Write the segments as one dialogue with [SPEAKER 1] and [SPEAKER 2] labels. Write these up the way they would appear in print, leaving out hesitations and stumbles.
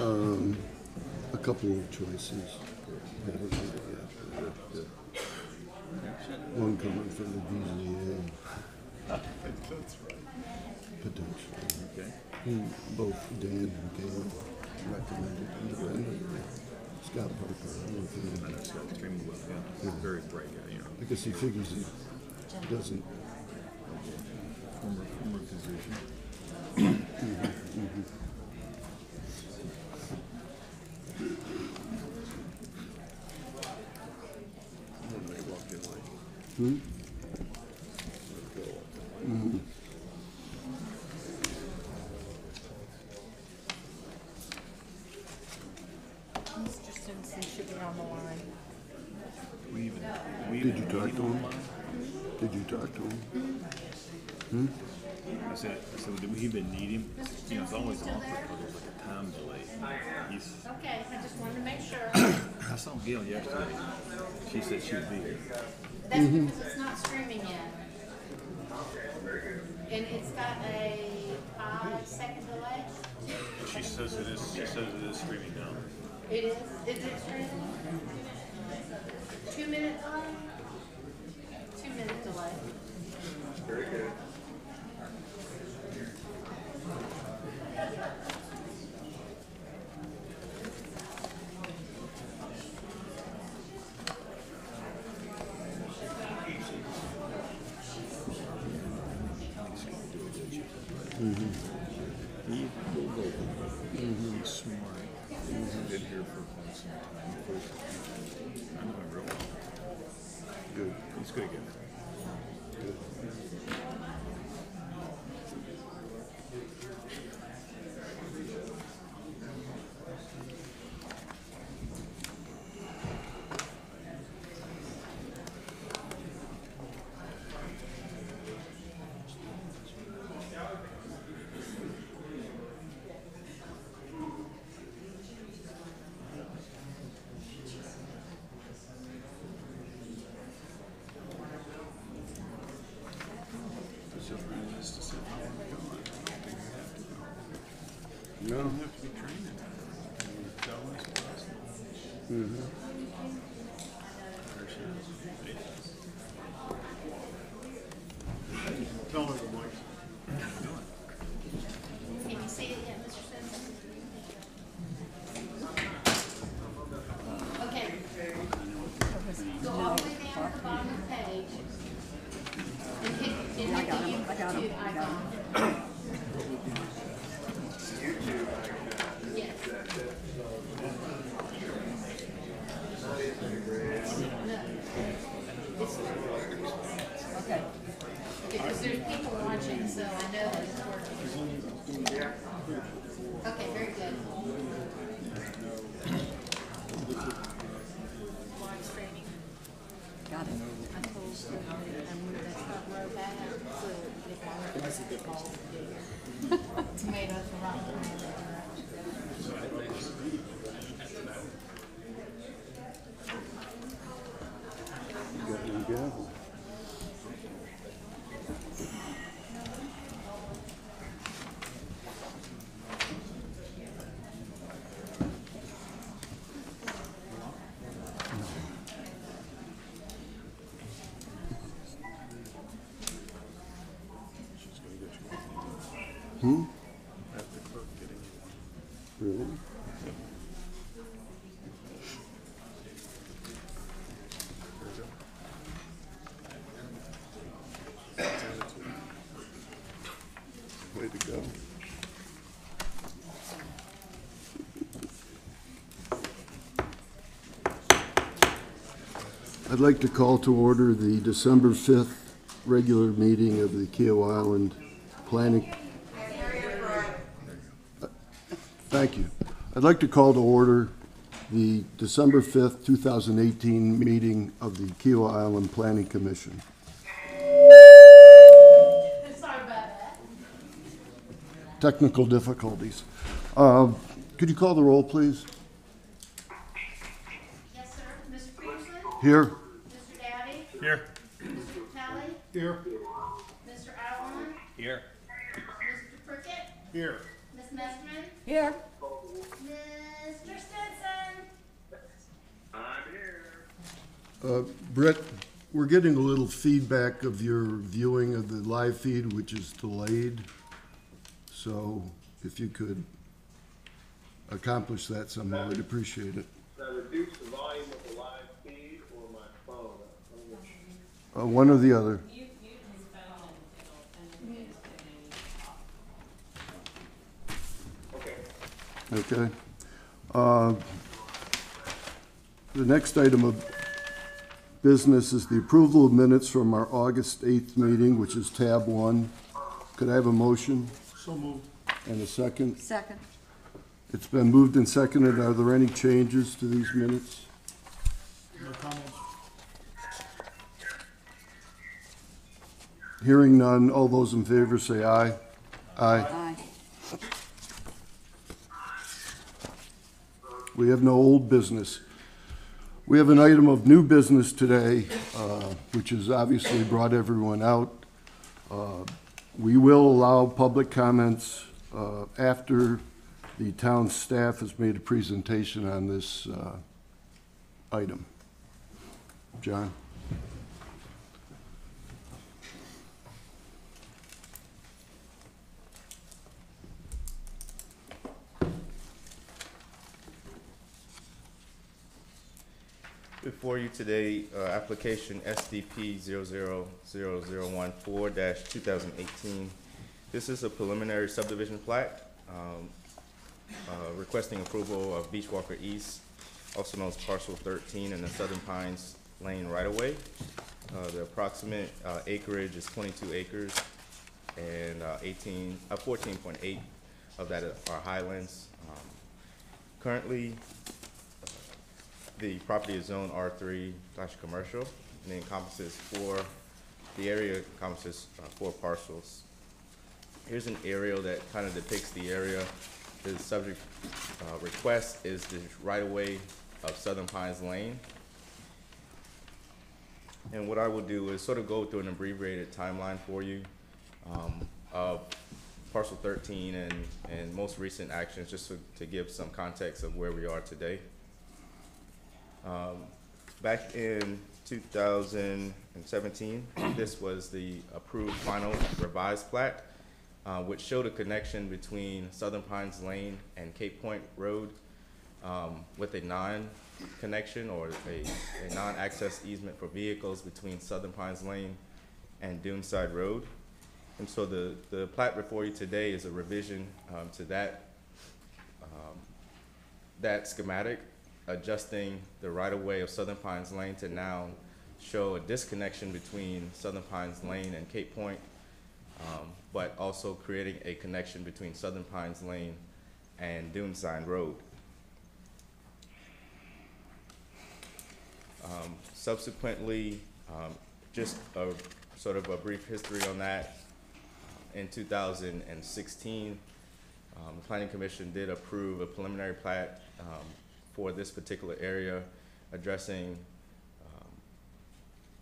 [SPEAKER 1] A couple of choices. Haven't made it yet. One coming from the BZA.
[SPEAKER 2] That's right.
[SPEAKER 1] Potentially.
[SPEAKER 2] Okay.
[SPEAKER 1] Both Dan and Caleb recommended independently. Scott Parker.
[SPEAKER 2] I know Scott extremely well. Yeah. Very bright guy. You know.
[SPEAKER 1] I guess he figures he doesn't.
[SPEAKER 2] Former physician.
[SPEAKER 3] Mr. Simpson should be on the line.
[SPEAKER 1] Did you talk to him? Did you talk to him?
[SPEAKER 2] I said, do we even need him? You know, it's always awkward because there's like a time delay.
[SPEAKER 3] Okay, I just wanted to make sure.
[SPEAKER 2] I saw Gail yesterday. She said she would be here.
[SPEAKER 3] That's because it's not streaming yet. And it's got a 5-second delay.
[SPEAKER 2] She says it is. She says it is streaming now.
[SPEAKER 3] It is? Is it streaming? 2 minute delay? 2 minute delay.
[SPEAKER 4] Very good.
[SPEAKER 2] He's smart. He's been here for quite some time. I know him real well.
[SPEAKER 1] Good.
[SPEAKER 2] He's good again.
[SPEAKER 1] Good.
[SPEAKER 2] It's just really nice to see how we're going. I don't think we have to go.
[SPEAKER 1] No.
[SPEAKER 2] We don't have to be trained in it. Tell us what else. There she is. Tell her the mic.
[SPEAKER 3] Can you see it yet, Mr. Simpson? Okay. Go all the way down to the bottom of the page. And hit the YouTube icon. Yes. Okay. Because there's people watching, so I know that it's working. Okay, very good. Live streaming.
[SPEAKER 5] Got it.
[SPEAKER 3] I told you, I moved that front row back, so if I were to see the balls bigger. Tomatoes are right in the direction.
[SPEAKER 1] You got your gavel.
[SPEAKER 2] That's the clerk getting you one.
[SPEAKER 1] Really? Way to go. I'd like to call to order the December 5th regular meeting of the Keo Island Planning. Thank you. I'd like to call to order the December 5th, 2018 meeting of the Keo Island Planning Commission.
[SPEAKER 3] Sorry about that.
[SPEAKER 1] Technical difficulties. Could you call the roll, please?
[SPEAKER 3] Yes, sir. Mr. Peterson?
[SPEAKER 1] Here.
[SPEAKER 3] Mr. Dowdy?
[SPEAKER 2] Here.
[SPEAKER 3] Mr. Talley?
[SPEAKER 2] Here.
[SPEAKER 3] Mr. Allen?
[SPEAKER 2] Here.
[SPEAKER 3] Mr. Prickett?
[SPEAKER 2] Here.
[SPEAKER 3] Ms. Messman?
[SPEAKER 5] Here.
[SPEAKER 3] Ms.
[SPEAKER 1] Brett, we're getting a little feedback of your viewing of the live feed, which is delayed. So if you could accomplish that somehow, I'd appreciate it.
[SPEAKER 4] Should I reduce the volume of the live feed or my phone? I don't know which.
[SPEAKER 1] One or the other.
[SPEAKER 3] You use phone and it'll off.
[SPEAKER 4] Okay.
[SPEAKER 1] Okay. The next item of business is the approval of minutes from our August 8th meeting, which is tab 1. Could I have a motion?
[SPEAKER 2] So moved.
[SPEAKER 1] And a second?
[SPEAKER 3] Second.
[SPEAKER 1] It's been moved and seconded. Are there any changes to these minutes?
[SPEAKER 2] No comments?
[SPEAKER 1] Hearing none, all those in favor say aye. Aye.
[SPEAKER 3] Aye.
[SPEAKER 1] We have no old business. We have an item of new business today, which has obviously brought everyone out. We will allow public comments after the town staff has made a presentation on this item. John?
[SPEAKER 5] Before you today, application SDP 000014-2018. This is a preliminary subdivision plat requesting approval of Beachwalker East, also known as Parcel 13 in the Southern Pines Lane right-of-way. The approximate acreage is 22 acres, and 14.8 of that are highlands. Currently, the property is zoned R3/commercial, and it encompasses the area encompasses 4 parcels. Here's an aerial that kind of depicts the area. The subject request is the right-of-way of Southern Pines Lane. And what I will do is sort of go through an abbreviated timeline for you of Parcel 13 and most recent actions, just to give some context of where we are today. Back in 2017, this was the approved final revised plat, which showed a connection between Southern Pines Lane and Cape Point Road with a non-connection or a non-access easement for vehicles between Southern Pines Lane and Duneside Road. And so the plat before you today is a revision to that schematic, adjusting the right-of-way of Southern Pines Lane to now show a disconnection between Southern Pines Lane and Cape Point, but also creating a connection between Southern Pines Lane and Duneside Road. Subsequently, just a sort of a brief history on that. In 2016, the Planning Commission did approve a preliminary plat for this particular area, addressing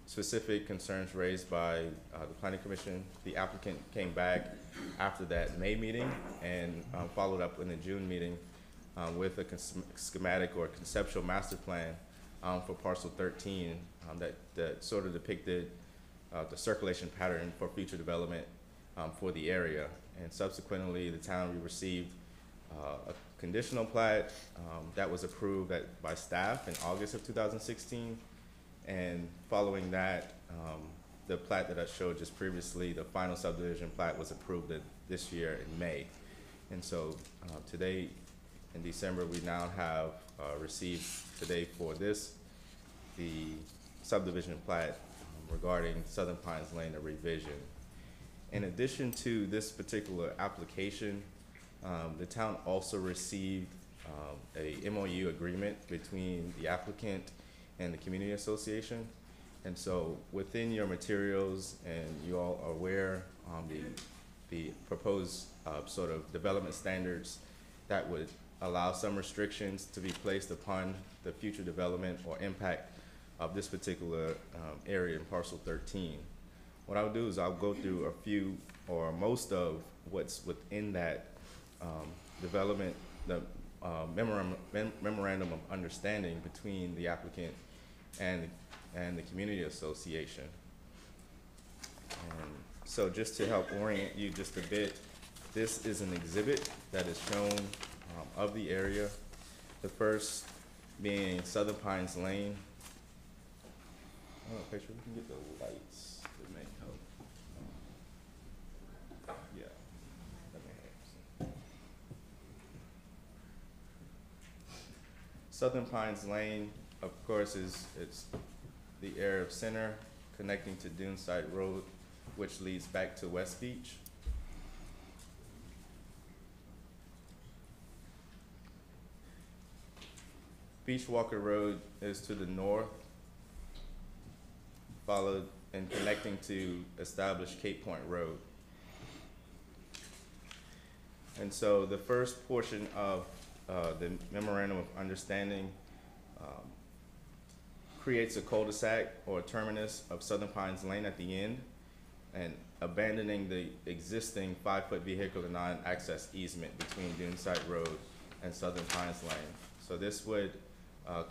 [SPEAKER 5] specific concerns raised by the Planning Commission. The applicant came back after that May meeting and followed up in the June meeting with a schematic or conceptual master plan for Parcel 13 that sort of depicted the circulation pattern for future development for the area. And subsequently, the town received a conditional plat that was approved by staff in August of 2016. And following that, the plat that I showed just previously, the final subdivision plat, was approved this year in May. And so today, in December, we now have received today for this, the subdivision plat regarding Southern Pines Lane, a revision. In addition to this particular application, the town also received a MOU agreement between the applicant and the community association. And so within your materials, and you all are aware, the proposed sort of development standards that would allow some restrictions to be placed upon the future development or impact of this particular area in Parcel 13. What I'll do is I'll go through a few or most of what's within that development, the memorandum of understanding between the applicant and and the Community Association. And so just to help orient you just a bit, this is an exhibit that is shown of the area. The first being Southern Pines Lane. Oh, picture, we can get the lights that may help. Yeah, that may help. Southern Pines Lane, of course, it's the area of center connecting to Duneside Road, which leads back to West Beach. Beachwalker Road is to the north, followed and connecting to established Cape Point Road. And so the first portion of the Memorandum of Understanding creates a cul-de-sac or terminus of Southern Pines Lane at the end and abandoning the existing 5-foot vehicular non-access easement between Duneside Road and Southern Pines Lane. So this would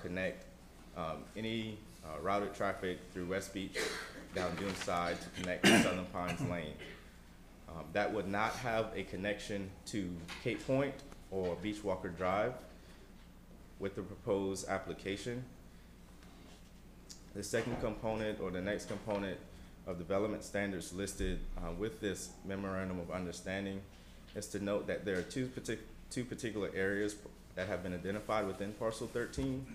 [SPEAKER 5] connect any routed traffic through West Beach down Duneside to connect to Southern Pines Lane. That would not have a connection to Cape Point or Beachwalker Drive with the proposed application. The second component, or the next component of development standards listed with this Memorandum of Understanding is to note that there are two particular areas that have been identified within Parcel 13.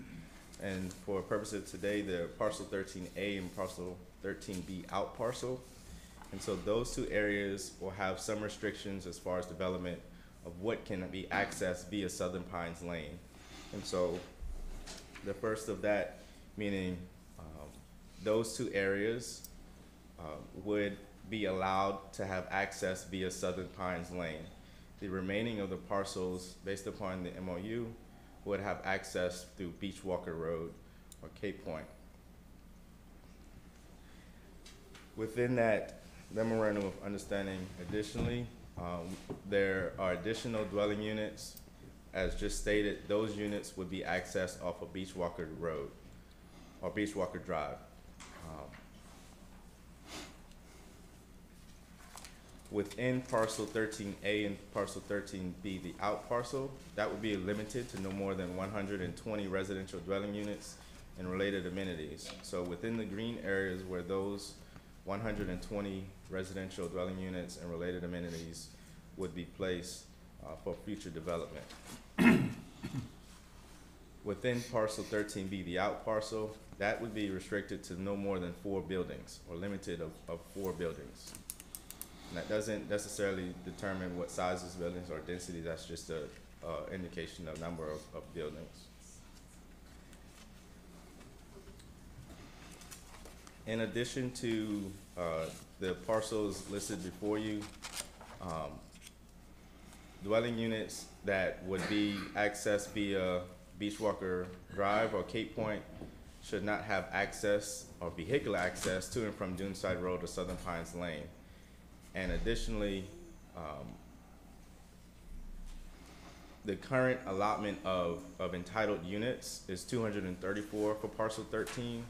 [SPEAKER 5] And for purposes of today, they're Parcel 13A and Parcel 13B out parcel. And so those two areas will have some restrictions as far as development of what can be accessed via Southern Pines Lane. And so the first of that, meaning those two areas would be allowed to have access via Southern Pines Lane. The remaining of the parcels, based upon the MOU, would have access through Beachwalker Road or Cape Point. Within that Memorandum of Understanding, additionally, there are additional dwelling units. As just stated, those units would be accessed off of Beachwalker Road or Beachwalker Drive. Within Parcel 13A and Parcel 13B, the out parcel, that would be limited to no more than 120 residential dwelling units and related amenities. So within the green areas where those 120 residential dwelling units and related amenities would be placed for future development. Within Parcel 13B, the out parcel, that would be restricted to no more than 4 buildings or limited of 4 buildings. And that doesn't necessarily determine what sizes of buildings or density, that's just an indication of number of buildings. In addition to the parcels listed before you, dwelling units that would be accessed via Beachwalker Drive or Cape Point should not have access or vehicular access to and from Duneside Road or Southern Pines Lane. And additionally, the current allotment of entitled units is 234 for Parcel 13,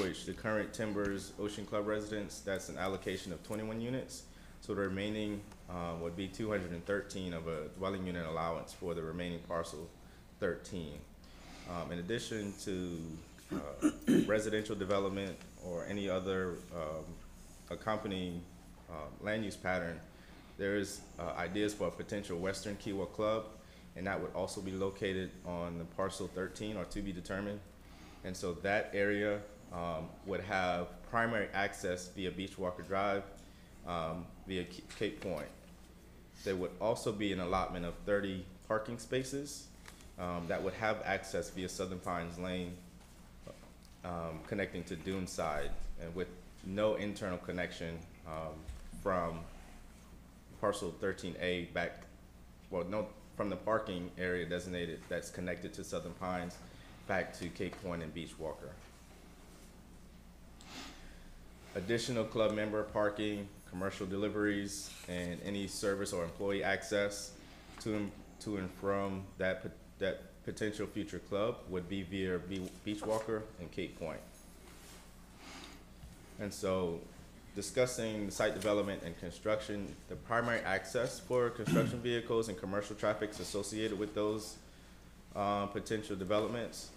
[SPEAKER 5] which the current Timbers Ocean Club residents, that's an allocation of 21 units. So the remaining would be 213 of a dwelling unit allowance for the remaining Parcel 13. In addition to residential development or any other accompanying land use pattern, there is ideas for a potential Western Kiowa Club, and that would also be located on the Parcel 13 or to be determined. And so that area would have primary access via Beachwalker Drive, via Cape Point. There would also be an allotment of 30 parking spaces that would have access via Southern Pines Lane, connecting to Duneside, and with no internal connection from Parcel 13A back, well, no, from the parking area designated that's connected to Southern Pines back to Cape Point and Beachwalker. Additional club member parking, commercial deliveries, and any service or employee access to and from that potential future club would be via Beachwalker and Cape Point. And so discussing the site development and construction, the primary access for construction vehicles and commercial traffic associated with those potential developments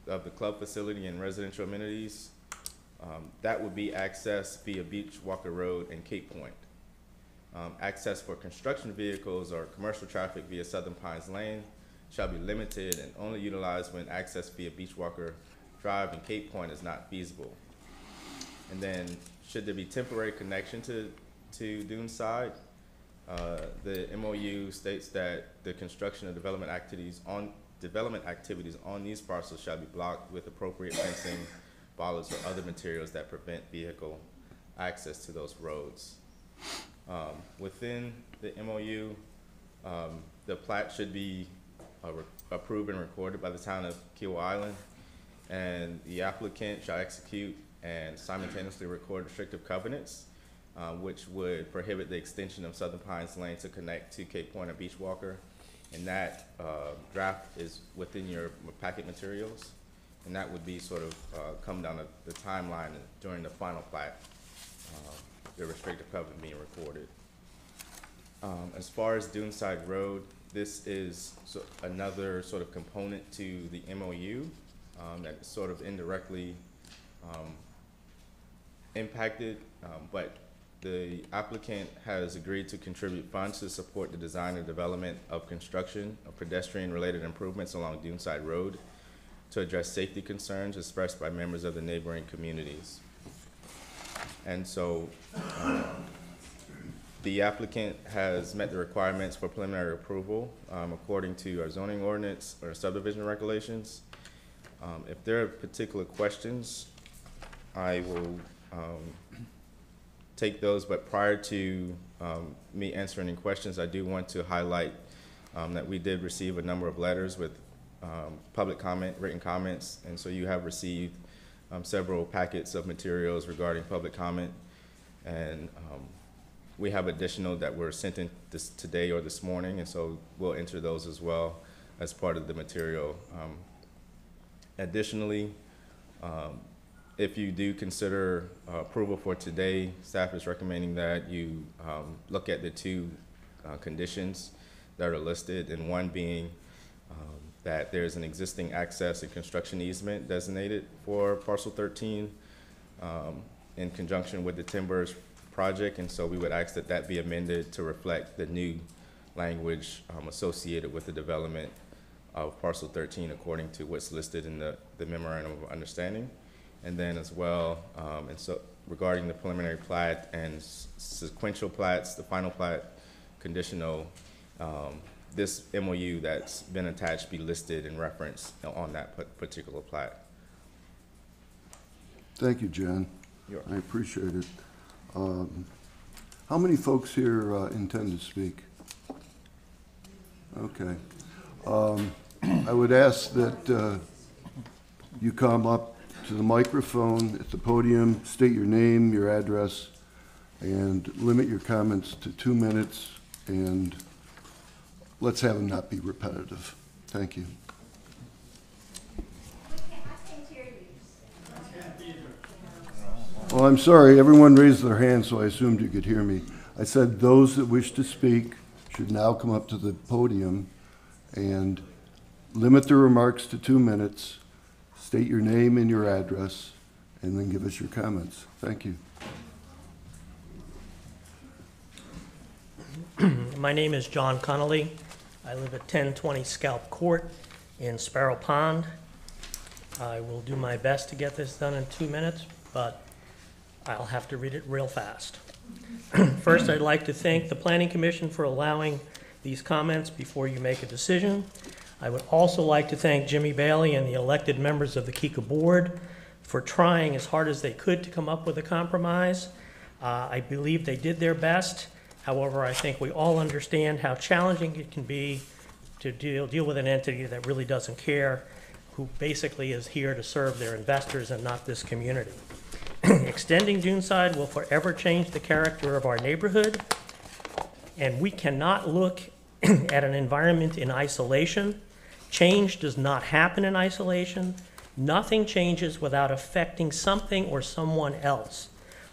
[SPEAKER 5] of the club facility and residential amenities, that would be access via Beachwalker Road and Cape Point. Access for construction vehicles or commercial traffic via Southern Pines Lane shall be limited and only utilized when access via Beachwalker Drive and Cape Point is not feasible. And then, should there be temporary connection to Duneside, the MOU states that the construction of development activities on these parcels shall be blocked with appropriate fencing, bollards, or other materials that prevent vehicle access to those roads. Within the MOU, the plat should be approved and recorded by the town of Kiawah Island, and the applicant shall execute and simultaneously record restrictive covenants, which would prohibit the extension of Southern Pines Lane to connect to Cape Point and Beachwalker. And that draft is within your packet materials, and that would be sort of come down the timeline during the final plat, the restrictive covenant being recorded. As far as Duneside Road, this is another sort of component to the MOU that is sort of indirectly impacted, but the applicant has agreed to contribute funds to support the design and development of construction of pedestrian-related improvements along Duneside Road to address safety concerns expressed by members of the neighboring communities. And so the applicant has met the requirements for preliminary approval according to our zoning ordinance or subdivision regulations. If there are particular questions, I will take those, but prior to me answering any questions, I do want to highlight that we did receive a number of letters with public comment, written comments, and so you have received several packets of materials regarding public comment, and we have additional that were sent in today or this morning, and so we'll enter those as well as part of the material. Additionally, if you do consider approval for today, staff is recommending that you look at the two conditions that are listed, and one being that there's an existing access and construction easement designated for parcel 13 in conjunction with the Timbers project, and so we would ask that that be amended to reflect the new language associated with the development of parcel 13 according to what's listed in the memorandum of understanding. And then as well, and so regarding the preliminary plat and sequential plats, the final plat, conditional, this MOU that's been attached be listed and referenced on that particular plat.
[SPEAKER 1] Thank you, John.
[SPEAKER 5] You're
[SPEAKER 1] I appreciate it. How many folks here intend to speak? Okay. I would ask that you come up to the microphone at the podium, state your name, your address, and limit your comments to 2 minutes, and let's have them not be repetitive. Thank you. Well, I'm sorry, everyone raised their hand, so I assumed you could hear me. I said those that wish to speak should now come up to the podium and limit their remarks to 2 minutes, state your name and your address, and then give us your comments. Thank you.
[SPEAKER 6] My name is John Connolly. I live at 1020 Scalp Court in Sparrow Pond. I will do my best to get this done in 2 minutes, but I'll have to read it real fast. First, I'd like to thank the Planning Commission for allowing these comments before you make a decision. I would also like to thank Jimmy Bailey and the elected members of the KICA board for trying as hard as they could to come up with a compromise. I believe they did their best. However, I think we all understand how challenging it can be to deal with an entity that really doesn't care, who basically is here to serve their investors and not this community. Extending Duneside will forever change the character of our neighborhood, and we cannot look at an environment in isolation. Change does not happen in isolation. Nothing changes without affecting something or someone else.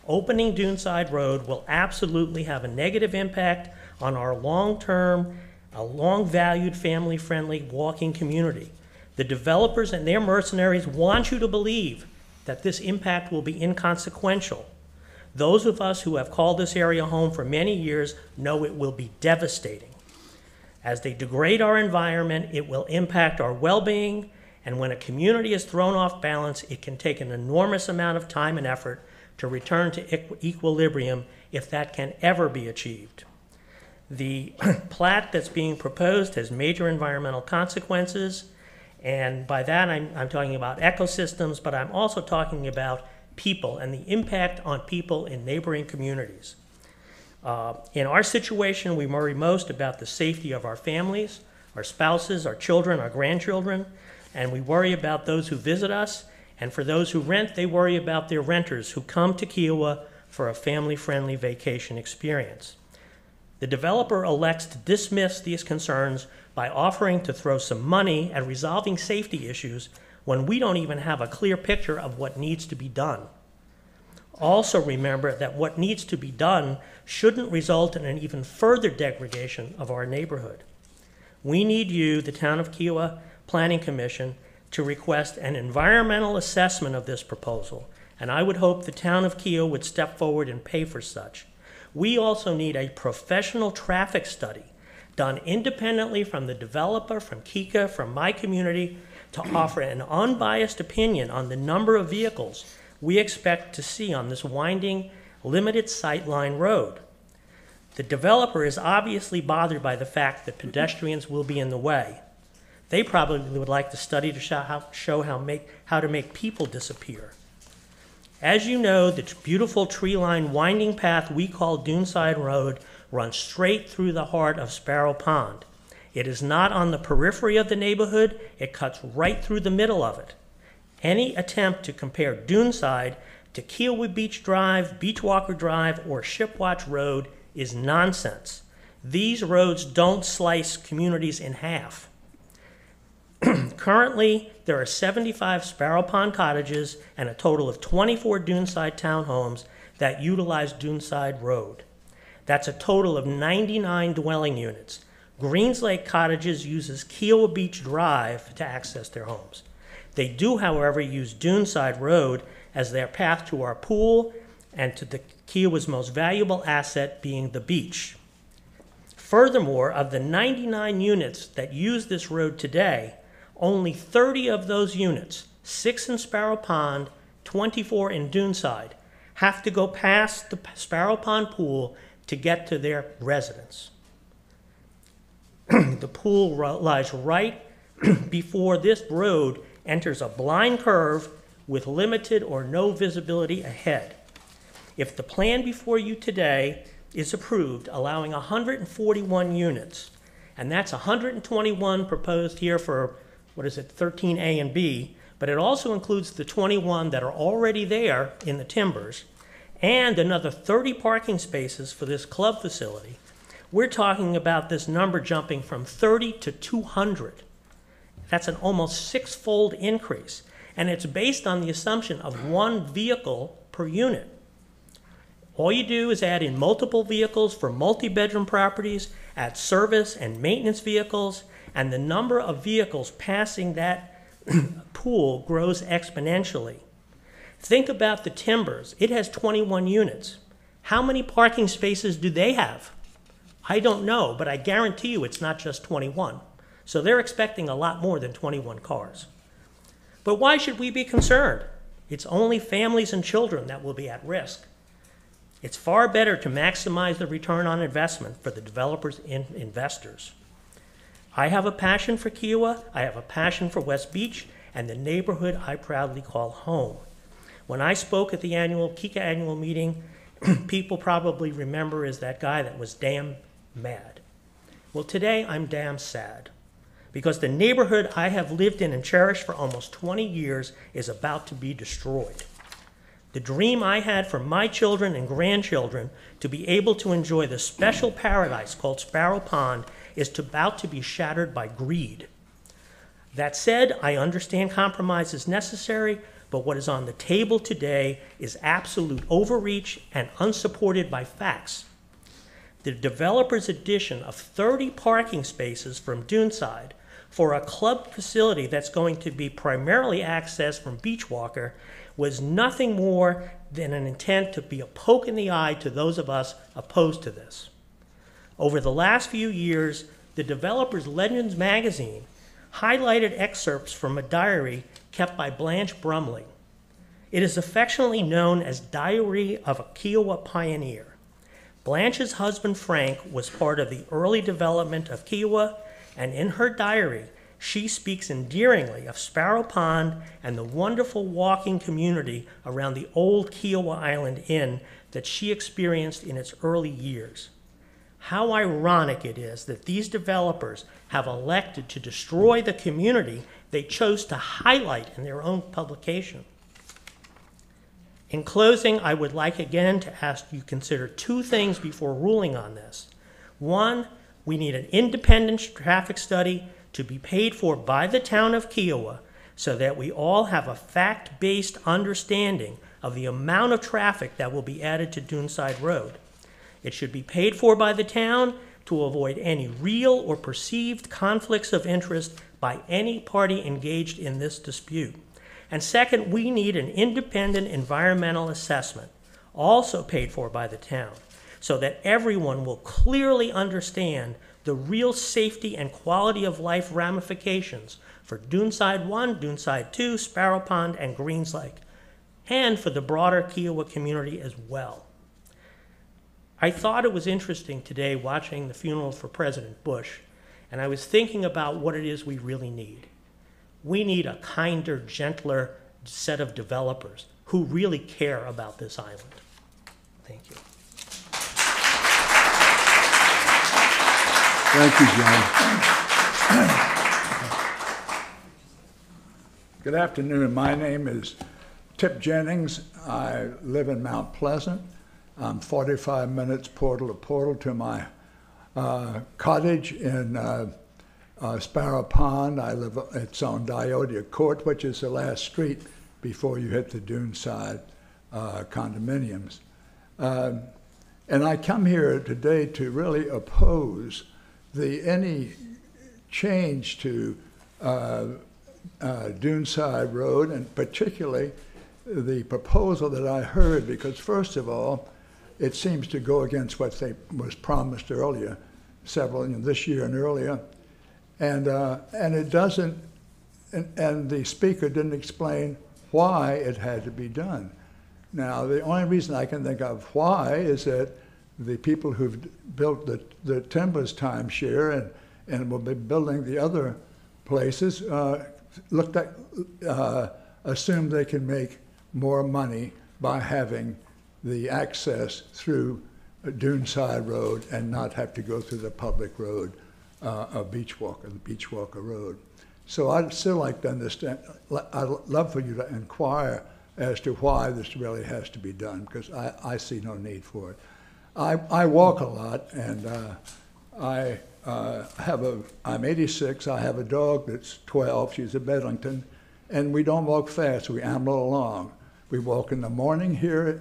[SPEAKER 6] opening Duneside Road will absolutely have a negative impact on our long-term, long-valued, family-friendly walking community. The developers and their mercenaries want you to believe that this impact will be inconsequential. Those of us who have called this area home for many years know it will be devastating. As they degrade our environment, it will impact our well-being, and when a community is thrown off balance, it can take an enormous amount of time and effort to return to equilibrium, if that can ever be achieved. The plat that's being proposed has major environmental consequences, and by that I'm talking about ecosystems, but I'm also talking about people and the impact on people in neighboring communities. In our situation, we worry most about the safety of our families, our spouses, our children, our grandchildren, and we worry about those who visit us, and for those who rent, they worry about their renters who come to Kiowa for a family-friendly vacation experience. The developer elects to dismiss these concerns by offering to throw some money at resolving safety issues when we don't even have a clear picture of what needs to be done. Also remember that what needs to be done shouldn't result in an even further degradation of our neighborhood. We need you, the Town of Kiowa Planning Commission, to request an environmental assessment of this proposal, and I would hope the Town of Kiowa would step forward and pay for such. We also need a professional traffic study done independently from the developer, from KICA, from my community, to offer an unbiased opinion on the number of vehicles we expect to see on this winding, limited sightline road. The developer is obviously bothered by the fact that pedestrians will be in the way. They probably would like the study to show how to make people disappear. As you know, the beautiful tree-lined winding path we call Duneside Road runs straight through the heart of Sparrow Pond. It is not on the periphery of the neighborhood, it cuts right through the middle of it. Any attempt to compare Duneside to Kiowa Beach Drive, Beachwalker Drive, or Shipwatch Road is nonsense. These roads don't slice communities in half. Currently, there are 75 Sparrow Pond cottages and a total of 24 Duneside townhomes that utilize Duneside Road. That's a total of 99 dwelling units. Greens Lake Cottages uses Kiowa Beach Drive to access their homes. They do, however, use Duneside Road as their path to our pool and to the Kiowa's most valuable asset being the beach. Furthermore, of the 99 units that use this road today, only 30 of those units, 6 in Sparrow Pond, 24 in Duneside, have to go past the Sparrow Pond pool to get to their residence. The pool lies right before this road enters a blind curve with limited or no visibility ahead. If the plan before you today is approved, allowing 141 units, and that's 121 proposed here for, 13A and B, but it also includes the 21 that are already there in the timbers, and another 30 parking spaces for this club facility. We're talking about this number jumping from 30 to 200. That's an almost 6-fold increase, and it's based on the assumption of 1 vehicle per unit. All you do is add in multiple vehicles for multi-bedroom properties, add service and maintenance vehicles, and the number of vehicles passing that pool grows exponentially. Think about the timbers. It has 21 units. How many parking spaces do they have? I don't know, but I guarantee you it's not just 21. So they're expecting a lot more than 21 cars. But why should we be concerned? It's only families and children that will be at risk. It's far better to maximize the return on investment for the developers and investors. I have a passion for Kiowa, I have a passion for West Beach, and the neighborhood I proudly call home. When I spoke at the KICA annual meeting, people probably remember as that guy that was damn mad. Well, today I'm damn sad, because the neighborhood I have lived in and cherished for almost 20 years is about to be destroyed. The dream I had for my children and grandchildren to be able to enjoy the special paradise called Sparrow Pond is about to be shattered by greed. That said, I understand compromise is necessary, but what is on the table today is absolute overreach and unsupported by facts. The developer's addition of 30 parking spaces from Duneside for a club facility that's going to be primarily accessed from Beachwalker was nothing more than an intent to be a poke in the eye to those of us opposed to this. Over the last few years, the developer's Legends magazine highlighted excerpts from a diary kept by Blanche Brumley. It is affectionately known as Diary of a Kiowa Pioneer. Blanche's husband Frank was part of the early development of Kiowa, and in her diary, she speaks endearingly of Sparrow Pond and the wonderful walking community around the old Kiowa Island Inn that she experienced in its early years. How ironic it is that these developers have elected to destroy the community they chose to highlight in their own publication. In closing, I would like again to ask you to consider two things before ruling on this. One, we need an independent traffic study to be paid for by the town of Kiowa so that we all have a fact-based understanding of the amount of traffic that will be added to Duneside Road. It should be paid for by the town to avoid any real or perceived conflicts of interest by any party engaged in this dispute. And second, we need an independent environmental assessment, also paid for by the town, so that everyone will clearly understand the real safety and quality of life ramifications for Duneside 1, Duneside 2, Sparrow Pond, and Greens Lake, and for the broader Kiowa community as well. I thought it was interesting today watching the funeral for President Bush, and I was thinking about what it is we really need. We need a kinder, gentler set of developers who really care about this island. Thank you.
[SPEAKER 1] Thank you, John.
[SPEAKER 7] Good afternoon. My name is Tip Jennings. I live in Mount Pleasant. I'm 45 minutes portal to portal to my cottage in Sparrow Pond. I live, it's on Diodia Court, which is the last street before you hit the Duneside condominiums. And I come here today to really oppose any change to Duneside Road, and particularly the proposal that I heard, because first of all, it seems to go against what was promised earlier, this year and earlier, and it doesn't, and the speaker didn't explain why it had to be done. Now, the only reason I can think of why is that the people who've built the Timbers timeshare and will be building the other places assume they can make more money by having the access through Duneside Road and not have to go through the public road of Beachwalker, the Beachwalker Road. So I'd still like to understand, I'd love for you to inquire as to why this really has to be done, because I see no need for it. I walk a lot, and I'm 86, I have a dog that's 12, she's a Bedlington, and we don't walk fast, we amble along. We walk in the morning here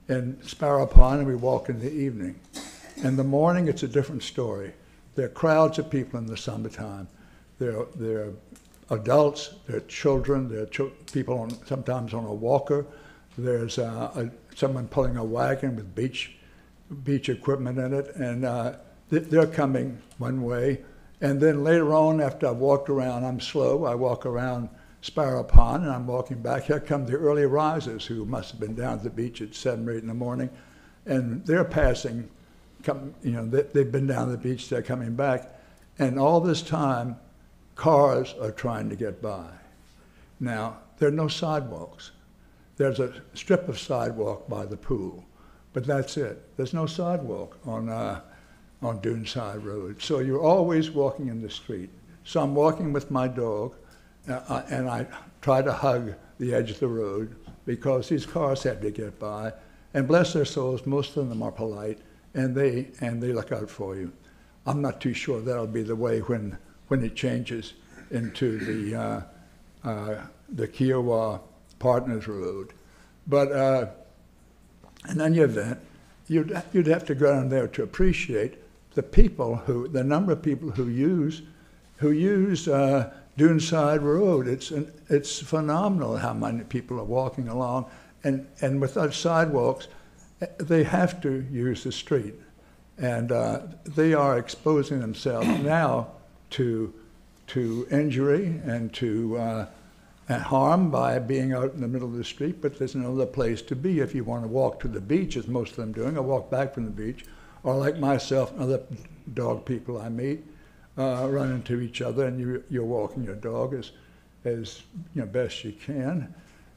[SPEAKER 7] in Sparrow Pond, and we walk in the evening. In the morning, it's a different story. There are crowds of people in the summertime. There are adults, there are children, there are people sometimes on a walker. There's someone pulling a wagon with beach equipment in it, and they're coming one way. And then later on, after I've walked around, I'm slow, I walk around Sparrow Pond, and I'm walking back. Here come the early risers who must have been down at the beach at 7 or 8 in the morning, and they're passing, they've been down the beach, they're coming back, and all this time, cars are trying to get by. Now, there are no sidewalks. There's a strip of sidewalk by the pool, but that's it. There's no sidewalk on Duneside Road. So you're always walking in the street. So I'm walking with my dog, and I try to hug the edge of the road because these cars have to get by. And bless their souls, most of them are polite, and they look out for you. I'm not too sure that'll be the way when it changes into the Kiowa Partners Road. But in any event, you'd have to go down there to appreciate the number of people who use Duneside Road. It's phenomenal how many people are walking along, and without sidewalks, they have to use the street, and they are exposing themselves now to injury and to harm by being out in the middle of the street. But there's no other place to be if you want to walk to the beach, as most of them doing, or walk back from the beach, or like myself and other dog people I meet, run into each other, and you're walking your dog as best you can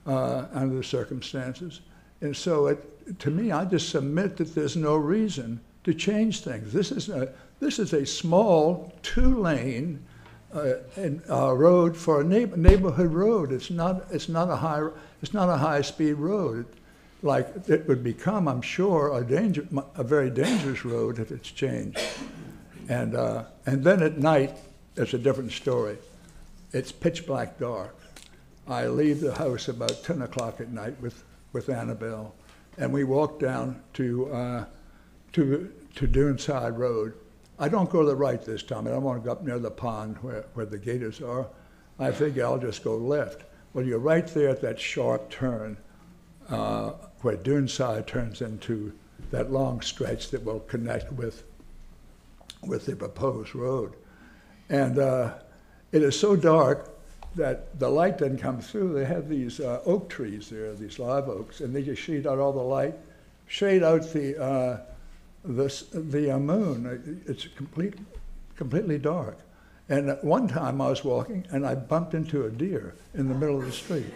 [SPEAKER 7] under the circumstances. And so, to me, I just submit that there's no reason to change things. This is a small 2-lane road for a neighborhood road. It's not a high-speed road, like it would become, I'm sure, a very dangerous road if it's changed. And then at night, it's a different story. It's pitch black dark. I leave the house about 10 o'clock at night with Annabelle, and we walk down to Duneside Road. I don't go to the right this time. I don't want to go up near the pond where the gators are. I figure I'll just go left. Well, you're right there at that sharp turn where Duneside turns into that long stretch that will connect with the proposed road. And it is so dark that the light doesn't come through. They have these oak trees there, these live oaks, and they just shade out all the light, shade out the moon. It's completely dark. And at one time I was walking and I bumped into a deer in the middle of the street.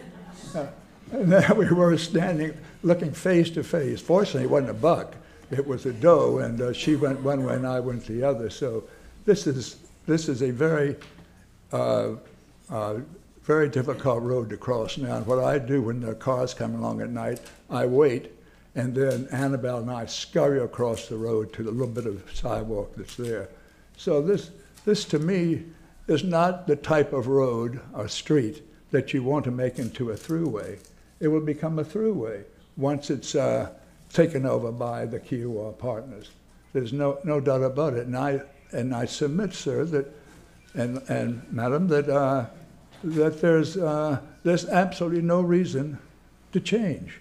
[SPEAKER 7] And there we were standing, looking face to face. Fortunately, it wasn't a buck. It was a doe, and she went one way and I went the other. So this is a very, very difficult road to cross now. And what I do when the cars come along at night, I wait, and then Annabelle and I scurry across the road to the little bit of sidewalk that's there. So this to me is not the type of road or street that you want to make into a throughway. It will become a throughway once it's taken over by the Kiowa partners. There's no doubt about it. And I submit, sir, that and madam, that there's absolutely no reason to change.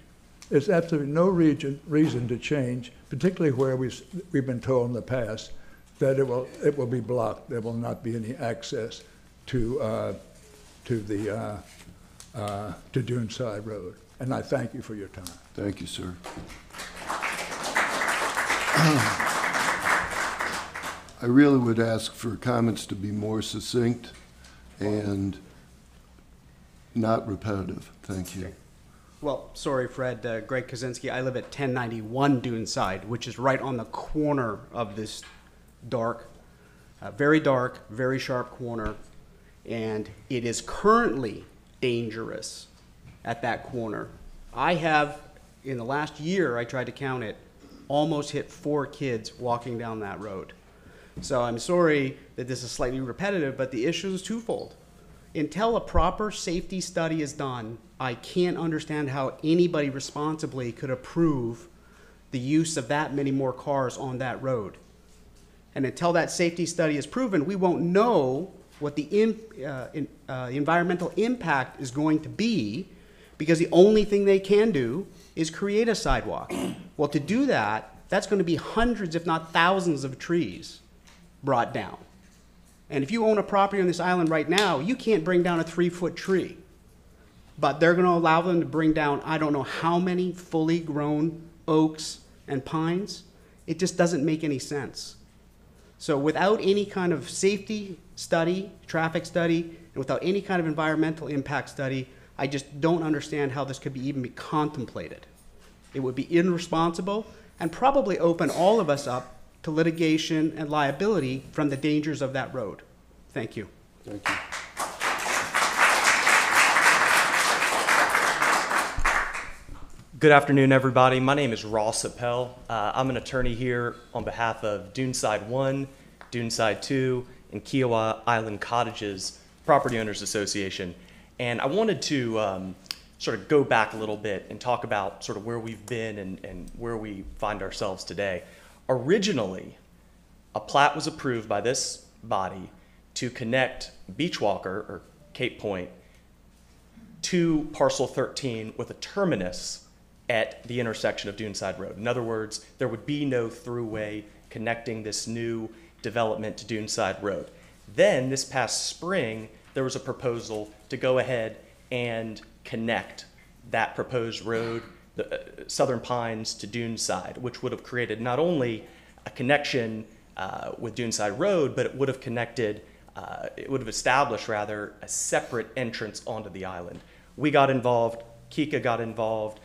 [SPEAKER 7] There's absolutely no reason to change, particularly where we've been told in the past that it will be blocked. There will not be any access to Duneside Road. And I thank you for your time.
[SPEAKER 1] Thank you, sir. I really would ask for comments to be more succinct and not repetitive. Thank you.
[SPEAKER 8] Well, sorry, Fred. Greg Kaczynski. I live at 1091 Duneside, which is right on the corner of this dark, very sharp corner. And it is currently dangerous at that corner. I have, in the last year, I tried to count it, almost hit 4 kids walking down that road. So I'm sorry that this is slightly repetitive, but the issue is twofold. Until a proper safety study is done, I can't understand how anybody responsibly could approve the use of that many more cars on that road. And until that safety study is proven, we won't know what the environmental impact is going to be, because the only thing they can do is create a sidewalk. Well, to do that, that's going to be hundreds, if not thousands, of trees brought down. And if you own a property on this island right now, you can't bring down a 3-foot tree. But they're going to allow them to bring down, I don't know how many fully grown oaks and pines. It just doesn't make any sense. So without any kind of safety study, traffic study, and without any kind of environmental impact study, I just don't understand how this could even be contemplated. It would be irresponsible and probably open all of us up to litigation and liability from the dangers of that road. Thank you.
[SPEAKER 1] Thank you.
[SPEAKER 9] Good afternoon, everybody. My name is Ross Appel. I'm an attorney here on behalf of Duneside 1, Duneside 2, and Kiowa Island Cottages Property Owners Association. And I wanted to sort of go back a little bit and talk about sort of where we've been and where we find ourselves today. Originally, a plat was approved by this body to connect Beachwalker, or Cape Point, to parcel 13 with a terminus at the intersection of Duneside Road. In other words, there would be no throughway connecting this new development to Duneside Road. Then this past spring, there was a proposal to go ahead and connect that proposed road, the Southern Pines to Duneside, which would have created not only a connection with Duneside Road, but it would have connected, it would have established rather a separate entrance onto the island. We got involved, Kika got involved.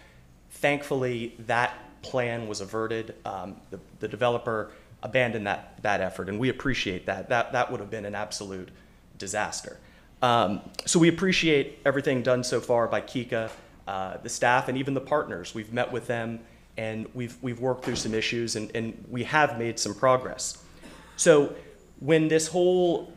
[SPEAKER 9] Thankfully, that plan was averted. The developer abandoned that effort, and we appreciate that. That would have been an absolute disaster. So we appreciate everything done so far by Kika, the staff, and even the partners. We've met with them, and we've worked through some issues, and we have made some progress. So when this whole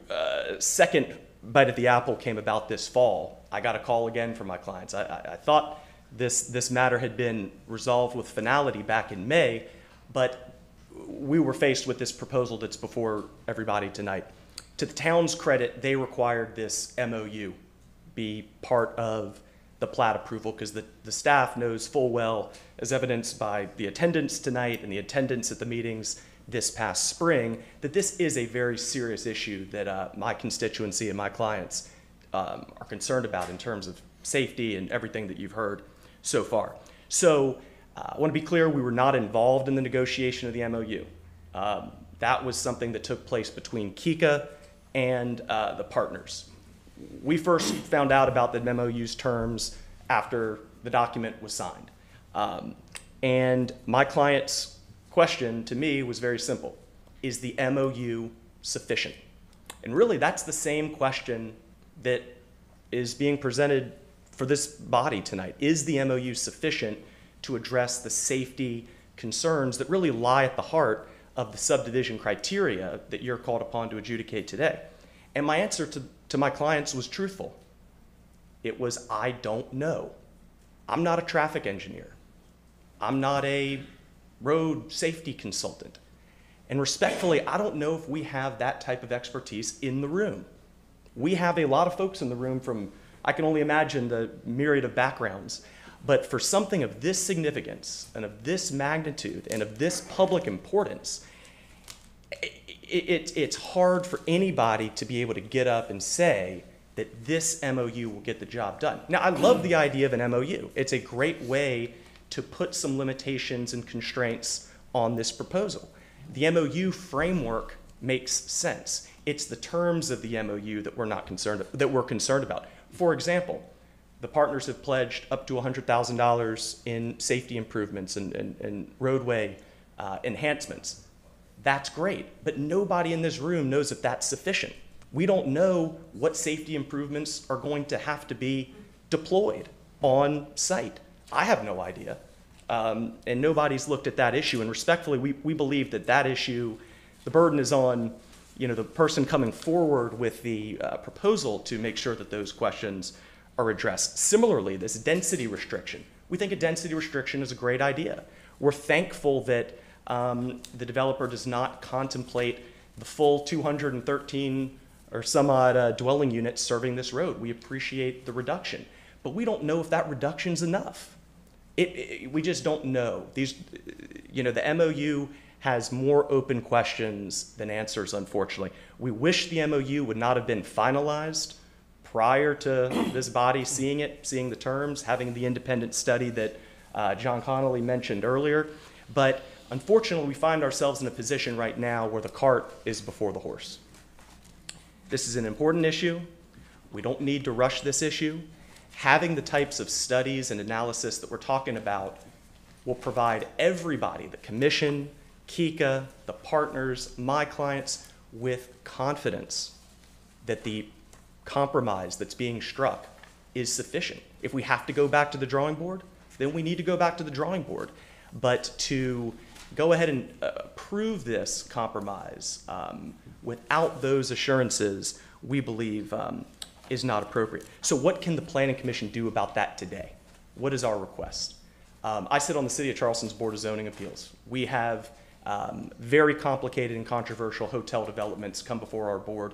[SPEAKER 9] second bite at the apple came about this fall, I got a call again from my clients. I thought this matter had been resolved with finality back in May, but we were faced with this proposal that's before everybody tonight. To the town's credit, they required this MOU be part of the plat approval because the staff knows full well, as evidenced by the attendance tonight and the attendance at the meetings this past spring, that this is a very serious issue that my constituency and my clients are concerned about in terms of safety and everything that you've heard so far. So I want to be clear, we were not involved in the negotiation of the MOU. That was something that took place between Kika and the partners. We first found out about the MOU's terms after the document was signed. And my client's question to me was very simple. Is the MOU sufficient? And really, that's the same question that is being presented for this body tonight. Is the MOU sufficient to address the safety concerns that really lie at the heart of the subdivision criteria that you're called upon to adjudicate today? And my answer to my clients was truthful. It was, I don't know. I'm not a traffic engineer. I'm not a road safety consultant. And respectfully, I don't know if we have that type of expertise in the room. We have a lot of folks in the room from, I can only imagine the myriad of backgrounds, but for something of this significance and of this magnitude and of this public importance, it's hard for anybody to be able to get up and say that this MOU will get the job done. Now, I love the idea of an MOU. It's a great way to put some limitations and constraints on this proposal. The MOU framework makes sense. It's the terms of the MOU that we're concerned about. For example, the partners have pledged up to $100,000 in safety improvements and roadway enhancements. That's great, but nobody in this room knows if that's sufficient. We don't know what safety improvements are going to have to be deployed on site. I have no idea, and nobody's looked at that issue. And respectfully, we believe that issue, the burden is on the person coming forward with the proposal to make sure that those questions are addressed. Similarly, this density restriction. We think a density restriction is a great idea. We're thankful that the developer does not contemplate the full 213 or some odd dwelling units serving this road. We appreciate the reduction, but we don't know if that reduction's enough. We just don't know. The MOU has more open questions than answers, unfortunately. We wish the MOU would not have been finalized prior to this body seeing the terms, having the independent study that John Connolly mentioned earlier. But unfortunately, we find ourselves in a position right now where the cart is before the horse. This is an important issue. We don't need to rush this issue. Having the types of studies and analysis that we're talking about will provide everybody, the commission, Kika, the partners, my clients, with confidence that the compromise that's being struck is sufficient. If we have to go back to the drawing board, then we need to go back to the drawing board. But to go ahead and approve this compromise without those assurances, we believe is not appropriate. So what can the Planning Commission do about that today? what is our request? I sit on the City of Charleston's Board of Zoning Appeals. We have very complicated and controversial hotel developments come before our board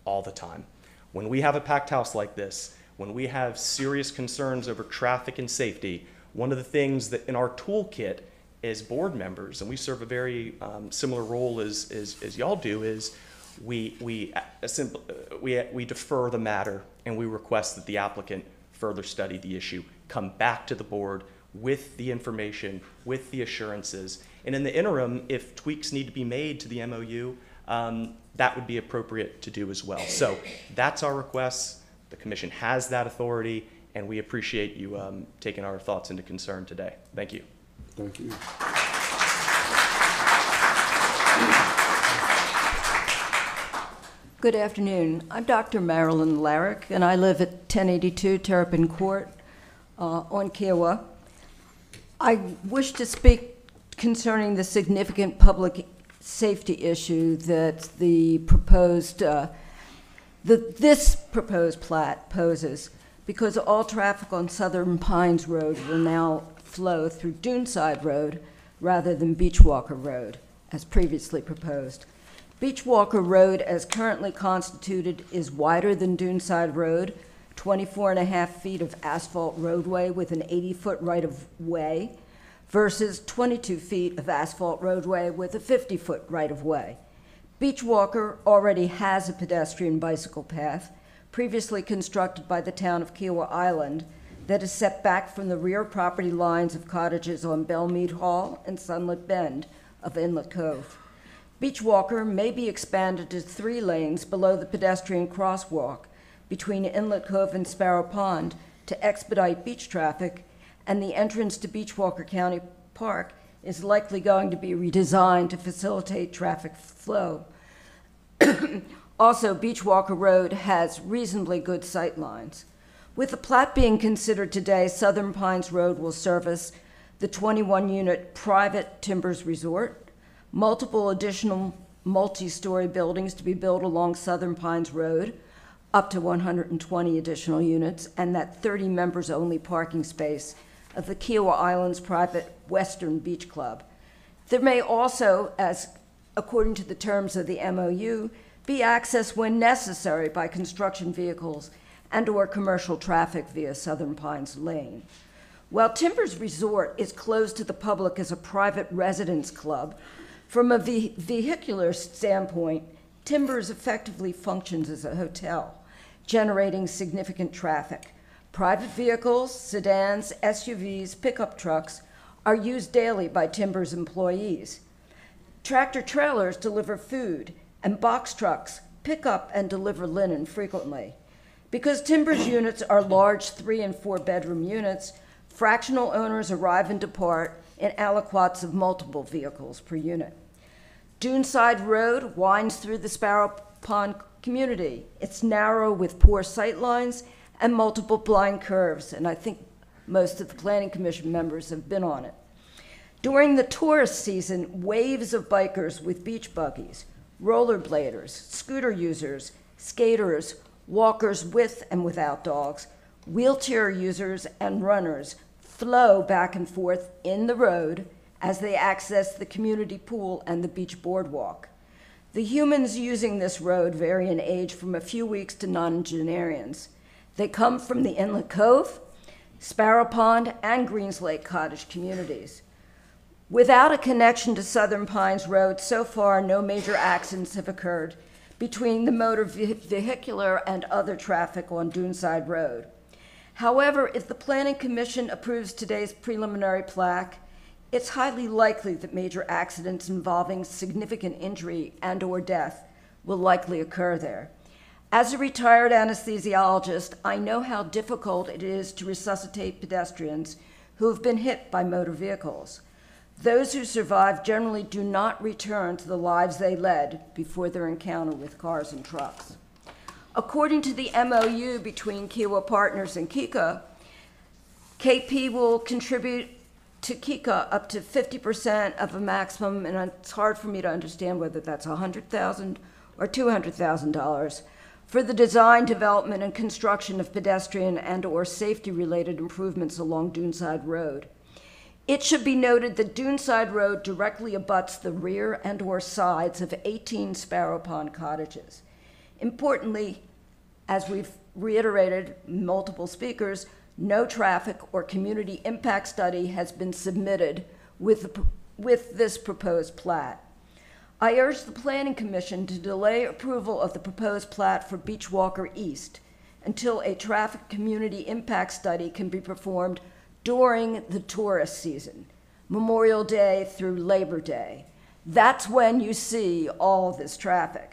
[SPEAKER 9] all the time. When we have a packed house like this, when we have serious concerns over traffic and safety, one of the things that in our toolkit as board members, and we serve a very similar role as y'all do, is we defer the matter and we request that the applicant further study the issue, come back to the board with the information, with the assurances, and in the interim, if tweaks need to be made to the MOU, that would be appropriate to do as well. So that's our request. The commission has that authority, and we appreciate you taking our thoughts into concern today. Thank you.
[SPEAKER 1] Thank you.
[SPEAKER 10] Good afternoon. I'm Dr. Marilyn Larrick, and I live at 1082 Terrapin Court on Kiowa. I wish to speak concerning the significant public safety issue that this proposed plat poses, because all traffic on Southern Pines Road will now flow through Duneside Road rather than Beachwalker Road, as previously proposed. Beachwalker Road, as currently constituted, is wider than Duneside Road, 24.5 feet of asphalt roadway with an 80-foot right-of-way, versus 22 feet of asphalt roadway with a 50-foot right-of-way. Beachwalker already has a pedestrian bicycle path, previously constructed by the town of Kiowa Island, that is set back from the rear property lines of cottages on Bellmead Hall and Sunlit Bend of Inlet Cove. Beachwalker may be expanded to 3 lanes below the pedestrian crosswalk between Inlet Cove and Sparrow Pond to expedite beach traffic, and the entrance to Beachwalker County Park is likely going to be redesigned to facilitate traffic flow. Also, Beachwalker Road has reasonably good sight lines. With the plat being considered today, Southern Pines Road will service the 21-unit private Timbers Resort, multiple additional multi-story buildings to be built along Southern Pines Road, up to 120 additional units, and that 30 members-only parking space of the Kiowa Islands private Western Beach Club. There may also, as according to the terms of the MOU, be access when necessary by construction vehicles and/or commercial traffic via Southern Pines Lane. While Timbers Resort is closed to the public as a private residence club, from a vehicular standpoint, Timbers effectively functions as a hotel, generating significant traffic. Private vehicles, sedans, SUVs, pickup trucks are used daily by Timbers employees. Tractor trailers deliver food, and box trucks pick up and deliver linen frequently. Because Timbers units are large 3 and 4 bedroom units, fractional owners arrive and depart in aliquots of multiple vehicles per unit. Duneside Road winds through the Sparrow Pond community. It's narrow with poor sight lines and multiple blind curves, and I think most of the Planning Commission members have been on it. During the tourist season, waves of bikers with beach buggies, rollerbladers, scooter users, skaters, walkers with and without dogs, wheelchair users, and runners flow back and forth in the road as they access the community pool and the beach boardwalk. The humans using this road vary in age from a few weeks to nonagenarians. They come from the Inlet Cove, Sparrow Pond, and Greens Lake Cottage communities. Without a connection to Southern Pines Road, so far no major accidents have occurred between the motor vehicular and other traffic on Duneside Road. However, if the Planning Commission approves today's preliminary plat, it's highly likely that major accidents involving significant injury and/or death will likely occur there. As a retired anesthesiologist, I know how difficult it is to resuscitate pedestrians who have been hit by motor vehicles. Those who survive generally do not return to the lives they led before their encounter with cars and trucks. According to the MOU between Kiowa Partners and KICA, KP will contribute to KICA up to 50% of a maximum, and it's hard for me to understand whether that's $100,000 or $200,000, for the design, development, and construction of pedestrian and/or safety-related improvements along Duneside Road. It should be noted that Duneside Road directly abuts the rear and/or sides of 18 Sparrow Pond cottages. Importantly, as we've reiterated multiple speakers, no traffic or community impact study has been submitted with this proposed plat. I urge the Planning Commission to delay approval of the proposed plat for Beachwalker East until a traffic community impact study can be performed during the tourist season, Memorial Day through Labor Day. That's when you see all this traffic,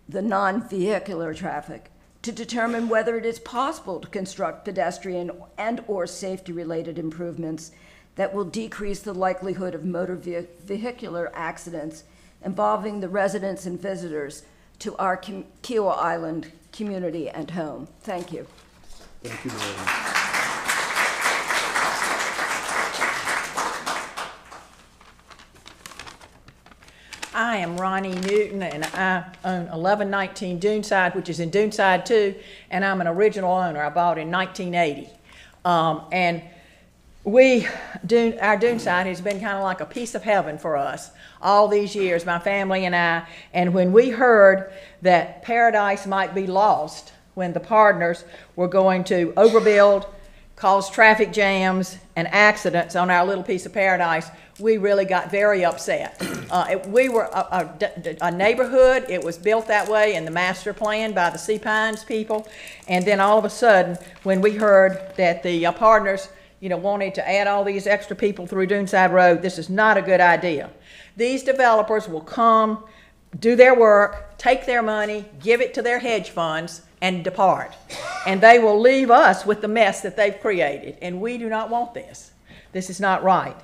[SPEAKER 10] the non-vehicular traffic, to determine whether it is possible to construct pedestrian and/or safety-related improvements that will decrease the likelihood of motor vehicular accidents involving the residents and visitors to our Kiowa Island community and home. Thank you.
[SPEAKER 1] Thank you, Noreen.
[SPEAKER 11] I am Ronnie Newton, and I own 1119 Duneside, which is in Duneside too, and I'm an original owner. I bought in 1980. And our Duneside has been kind of like a piece of heaven for us all these years, my family and I. And when we heard that paradise might be lost when the partners were going to overbuild, cause traffic jams and accidents on our little piece of paradise, we really got very upset. We were a neighborhood. It was built that way in the master plan by the Sea Pines people. And then all of a sudden, when we heard that the partners wanted to add all these extra people through Duneside Road, this is not a good idea. These developers will come, do their work, take their money, give it to their hedge funds, and depart. And they will leave us with the mess that they've created. And we do not want this. This is not right.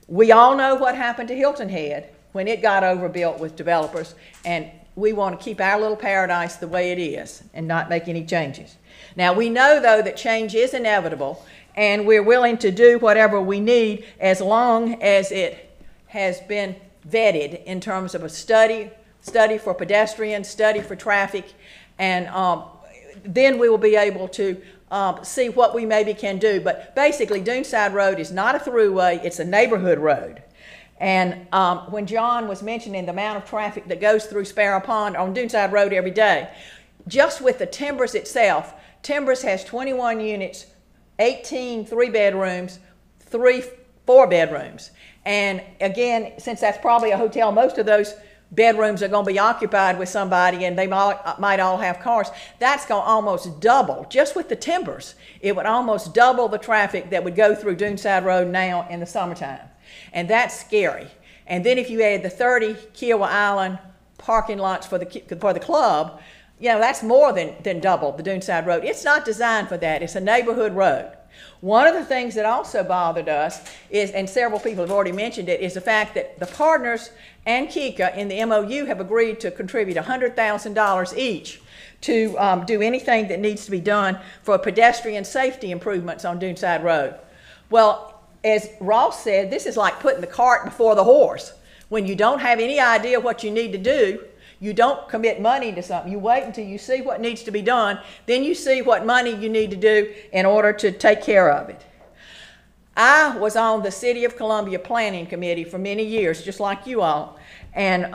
[SPEAKER 11] We all know what happened to Hilton Head when it got overbuilt with developers, and we want to keep our little paradise the way it is and not make any changes. Now, we know, though, that change is inevitable, and we're willing to do whatever we need as long as it has been vetted in terms of a study for pedestrians, study for traffic, and then we will be able to see what we maybe can do. But basically, Duneside Road is not a throughway, it's a neighborhood road. And when John was mentioning the amount of traffic that goes through Sparrow Pond on Duneside Road every day, just with the Timbers itself, Timbers has 21 units, 18 3-bedrooms, 3 4-bedrooms. And again, since that's probably a hotel, most of those bedrooms are going to be occupied with somebody, and they might all have cars. That's going to almost double, just with the Timbers. It would almost double the traffic that would go through Duneside Road now in the summertime. And that's scary. And then if you add the 30 Kiowa Island parking lots for the club, that's more than double the Duneside Road. It's not designed for that. It's a neighborhood road. One of the things that also bothered us is, and several people have already mentioned it, is the fact that the partners and Kika in the MOU have agreed to contribute $100,000 each to do anything that needs to be done for pedestrian safety improvements on Duneside Road. Well, as Ross said, this is like putting the cart before the horse. When you don't have any idea what you need to do, you don't commit money to something. You wait until you see what needs to be done, then you see what money you need to do in order to take care of it. I was on the City of Columbia Planning Committee for many years, just like you all. And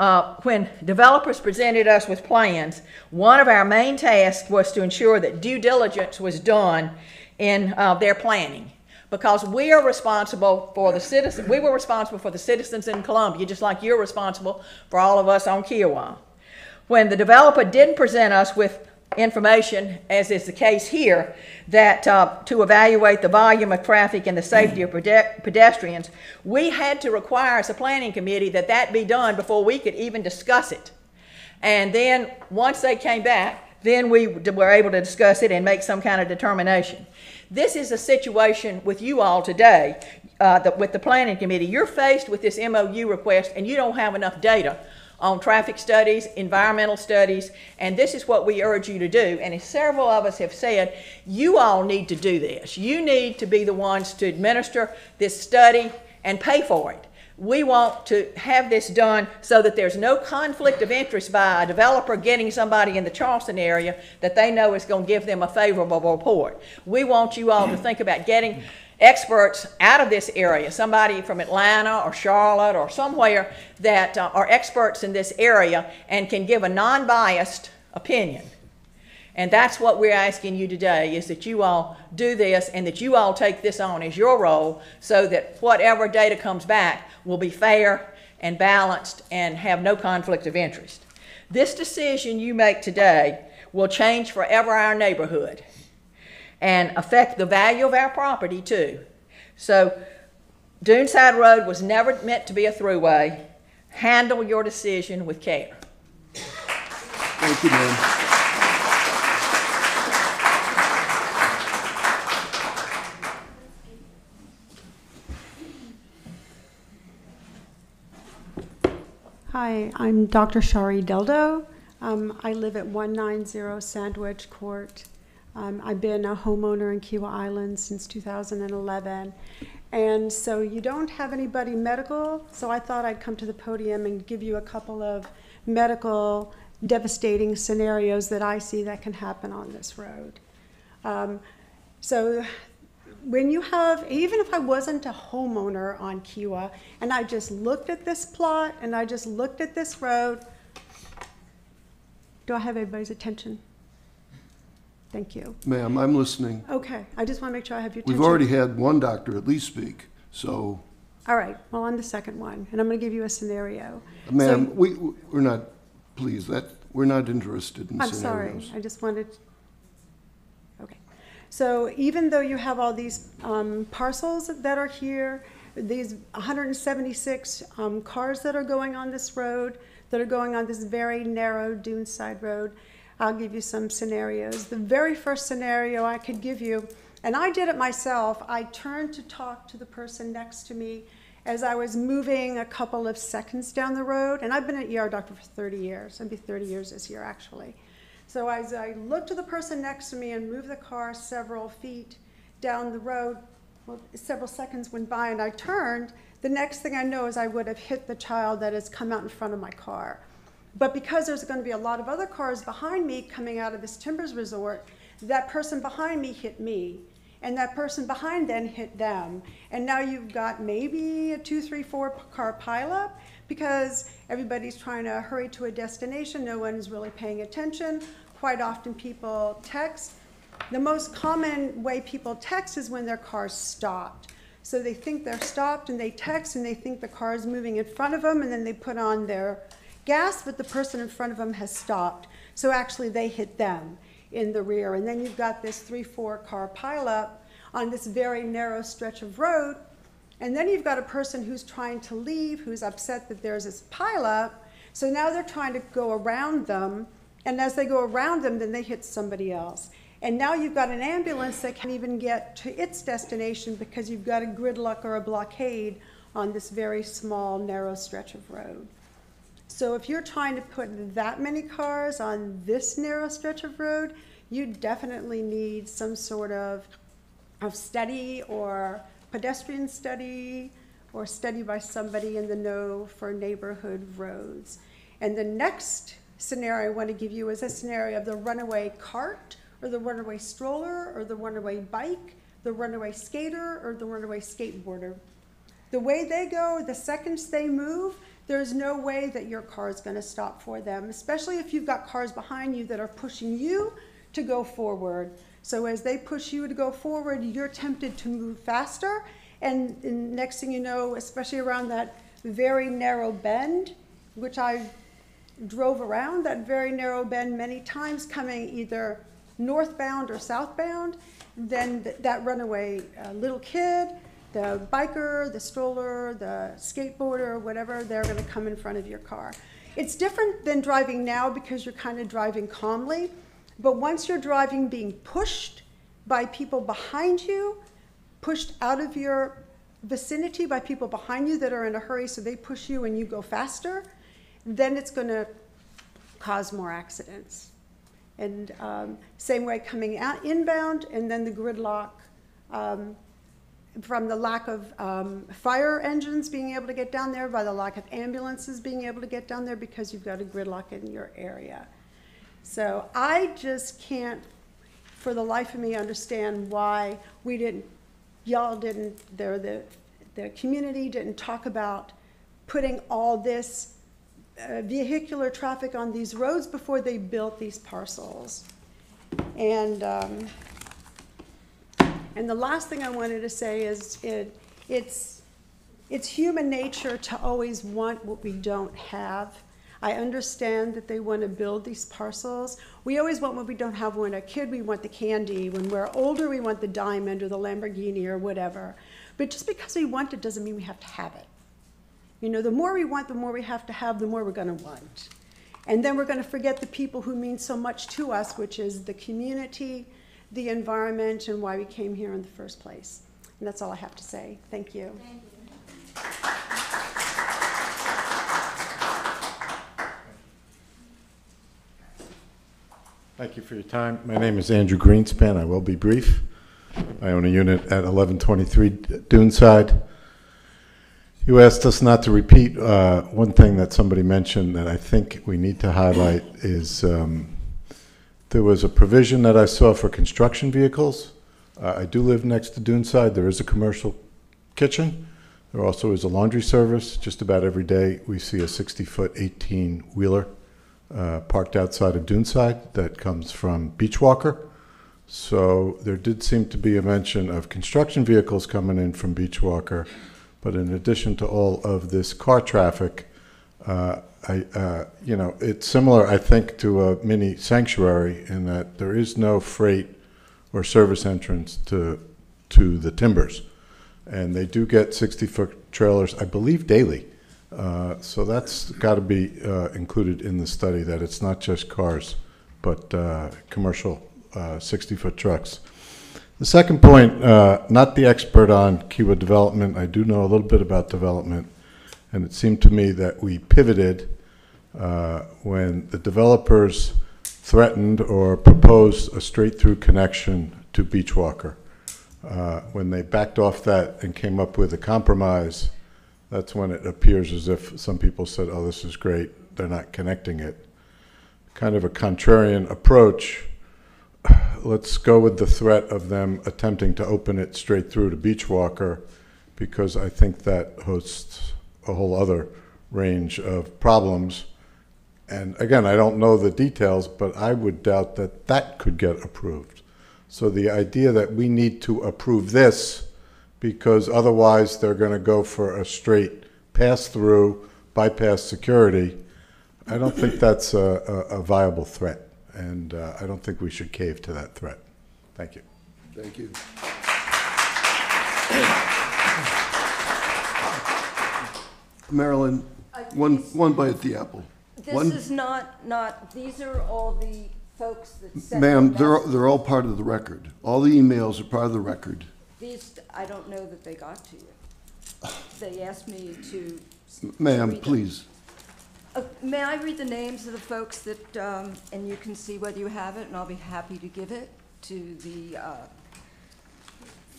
[SPEAKER 11] when developers presented us with plans, one of our main tasks was to ensure that due diligence was done in their planning. Because we are responsible for the citizens. We were responsible for the citizens in Columbia, just like you're responsible for all of us on Kiowa. When the developer didn't present us with information, as is the case here, that to evaluate the volume of traffic and the safety of pedestrians, we had to require as a planning committee that be done before we could even discuss it. And then once they came back, then we were able to discuss it and make some kind of determination. This is a situation with you all today, with the planning committee. You're faced with this MOU request and you don't have enough data on traffic studies, environmental studies, and this is what we urge you to do. And as several of us have said, you all need to do this. You need to be the ones to administer this study and pay for it. We want to have this done so that there's no conflict of interest by a developer getting somebody in the Charleston area that they know is going to give them a favorable report. We want you all to think about getting experts out of this area, somebody from Atlanta or Charlotte or somewhere that are experts in this area and can give a non-biased opinion. And that's what we're asking you today, is that you all do this and that you all take this on as your role so that whatever data comes back will be fair and balanced and have no conflict of interest. This decision you make today will change forever our neighborhood and affect the value of our property too. So Duneside Road was never meant to be a throughway. Handle your decision with care.
[SPEAKER 1] Thank you, ma'am.
[SPEAKER 12] Hi, I'm Dr. Shari Deldo. I live at 190 Sandwich Court. I've been a homeowner in Kiawah Island since 2011. And so you don't have anybody medical, so I thought I'd come to the podium and give you a couple of medical devastating scenarios that I see that can happen on this road. So when you have, even if I wasn't a homeowner on Kiawah, and I just looked at this plot and I just looked at this road, do I have everybody's attention? Thank you.
[SPEAKER 1] Ma'am, I'm listening.
[SPEAKER 12] Okay, I just want to make sure I have your attention.
[SPEAKER 1] We've already had one doctor at least speak, so.
[SPEAKER 12] All right, well, I'm the second one, and I'm going to give you a scenario.
[SPEAKER 1] Ma'am,
[SPEAKER 12] So-
[SPEAKER 1] we're not, please, we're not interested in
[SPEAKER 12] I'm
[SPEAKER 1] scenarios.
[SPEAKER 12] sorry, I just wanted, okay. So even though you have all these parcels that are here, these 176 cars that are going on this road, that are going on this very narrow Duneside Road, I'll give you some scenarios. The very first scenario I could give you, and I did it myself, I turned to talk to the person next to me as I was moving a couple of seconds down the road, and I've been an ER doctor for 30 years. It'll be 30 years this year, actually. So as I looked to the person next to me and moved the car several feet down the road, well, several seconds went by and I turned, the next thing I know is I would have hit the child that has come out in front of my car. But because there's going to be a lot of other cars behind me coming out of this Timbers Resort, that person behind me hit me, and that person behind then hit them. And now you've got maybe a 2, 3, 4 car pileup because everybody's trying to hurry to a destination. No one is really paying attention. Quite often people text. The most common way people text is when their car's stopped. So they think they're stopped and they text and they think the car is moving in front of them, and then they put on their gas, but the person in front of them has stopped. So actually they hit them in the rear. And then you've got this 3, 4 car pileup on this very narrow stretch of road. And then you've got a person who's trying to leave, who's upset that there's this pileup. So now they're trying to go around them. And as they go around them, then they hit somebody else. And now you've got an ambulance that can't even get to its destination because you've got a gridlock or a blockade on this very small, narrow stretch of road. So if you're trying to put that many cars on this narrow stretch of road, you definitely need some sort of study or pedestrian study or study by somebody in the know for neighborhood roads. And the next scenario I want to give you is a scenario of the runaway cart or the runaway stroller or the runaway bike, the runaway skater or the runaway skateboarder. The way they go, the seconds they move, there's no way that your car is going to stop for them, especially if you've got cars behind you that are pushing you to go forward. So as they push you to go forward, you're tempted to move faster. And next thing you know, especially around that very narrow bend, which I drove around that very narrow bend many times coming either northbound or southbound, then that runaway little kid, the biker, the stroller, the skateboarder, whatever, they're going to come in front of your car. It's different than driving now because you're kind of driving calmly, but once you're driving being pushed by people behind you, pushed out of your vicinity by people behind you that are in a hurry, so they push you and you go faster, then it's going to cause more accidents. And same way coming out inbound, and then the gridlock from the lack of fire engines being able to get down there, by the lack of ambulances being able to get down there because you've got a gridlock in your area. So I just can't, for the life of me, understand why we didn't, y'all didn't, the community didn't talk about putting all this vehicular traffic on these roads before they built these parcels. And the last thing I wanted to say is it's human nature to always want what we don't have. I understand that they want to build these parcels. We always want what we don't have. When we're a kid, we want the candy. When we're older, we want the diamond or the Lamborghini or whatever. But just because we want it doesn't mean we have to have it. You know, the more we want, the more we have to have, the more we're going to want. And then we're going to forget the people who mean so much to us, which is the community, the environment, and why we came here in the first place. And that's all I have to say. Thank you.
[SPEAKER 10] Thank you.
[SPEAKER 13] Thank you for your time. My name is Andrew Greenspan. I will be brief. I own a unit at 1123 Duneside. You asked us not to repeat. One thing that somebody mentioned that I think we need to highlight is there was a provision that I saw for construction vehicles. I do live next to Duneside. There is a commercial kitchen. There also is a laundry service. Just about every day we see a 60-foot 18-wheeler parked outside of Duneside that comes from Beachwalker. So there did seem to be a mention of construction vehicles coming in from Beachwalker. But in addition to all of this car traffic, you know, it's similar, I think, to a mini sanctuary in that there is no freight or service entrance to the timbers. And they do get 60-foot trailers, I believe, daily. So that's got to be included in the study, that it's not just cars, but commercial 60-foot trucks. The second point, not the expert on Kiwa development. I do know a little bit about development, and it seemed to me that we pivoted when the developers threatened or proposed a straight-through connection to Beachwalker. When they backed off that and came up with a compromise, that's when it appears as if some people said, oh, this is great, they're not connecting it. Kind of a contrarian approach. Let's go with the threat of them attempting to open it straight through to Beachwalker, because I think that hosts a whole other range of problems. And again, I don't know the details, but I would doubt that that could get approved. So the idea that we need to approve this because otherwise they're going to go for a straight pass-through, bypass security, I don't think that's a viable threat. And I don't think we should cave to that threat. Thank you.
[SPEAKER 1] Thank you. Marilyn, one bite at the apple.
[SPEAKER 10] This is not, these are all the folks that sent
[SPEAKER 1] Ma'am,
[SPEAKER 10] the message.
[SPEAKER 1] they're all part of the record. All the emails are part of the record.
[SPEAKER 10] These, I don't know that they got to you. They asked me to.
[SPEAKER 1] Ma'am,
[SPEAKER 10] read them.
[SPEAKER 1] please.
[SPEAKER 10] May I read the names of the folks that, and you can see whether you have it, and I'll be happy to give it to the,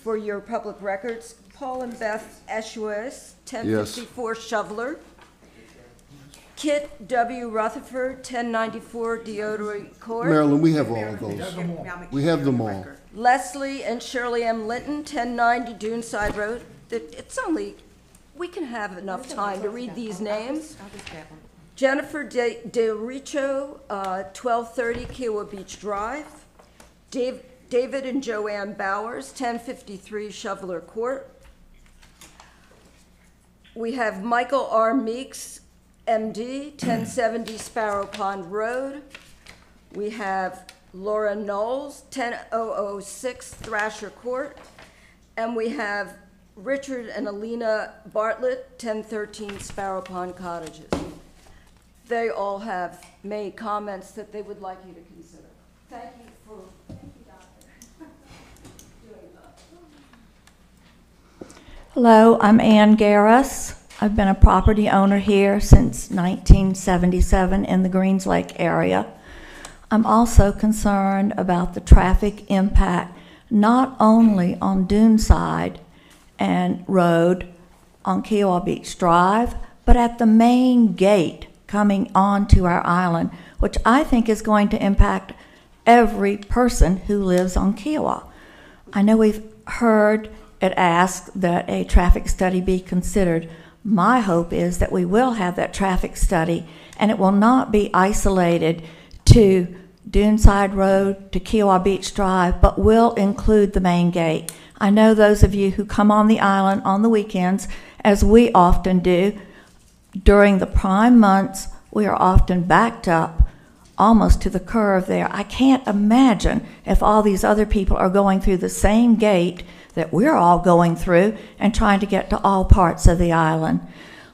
[SPEAKER 10] for your public records. Paul and Beth Eshues, 1054 Shoveler. Kit W. Rutherford, 1094 Deodorant Court.
[SPEAKER 1] Marilyn, we have all of those. We have them all.
[SPEAKER 10] Leslie and Shirley M. Linton, 1090 Duneside Road. It's only, we can have enough time to read these names. Jennifer De Richo, 1230 Kiowa Beach Drive. David and Joanne Bowers, 1053 Shoveler Court. We have Michael R. Meeks, MD, 1070 Sparrow Pond Road. We have Laura Knowles, 10006 Thrasher Court. And we have Richard and Alina Bartlett, 1013 Sparrow Pond Cottages. They all have made comments that they would like you to consider. Thank you for doing that.
[SPEAKER 14] Hello, I'm Ann Garris. I've been a property owner here since 1977 in the Greens Lake area. I'm also concerned about the traffic impact not only on Duneside and road on Kiowa Beach Drive, but at the main gate coming onto our island, which I think is going to impact every person who lives on Kiowa. I know we've heard it asked that a traffic study be considered. My hope is that we will have that traffic study, and it will not be isolated to Duneside Road to Kiowa Beach Drive, but will include the main gate. I know those of you who come on the island on the weekends, as we often do, during the prime months, we are often backed up almost to the curve there. I can't imagine if all these other people are going through the same gate that we're all going through and trying to get to all parts of the island.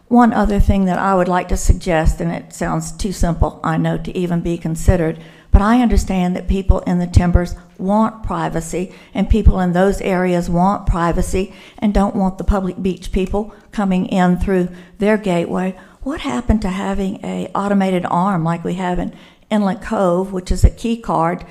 [SPEAKER 14] One other thing that I would like to suggest, and it sounds too simple, I know, to even be considered, but I understand that people in the timbers want privacy, and people in those areas want privacy and don't want the public beach people coming in through their gateway. What happened to having an automated arm like we have in Inlet Cove, which is a key card,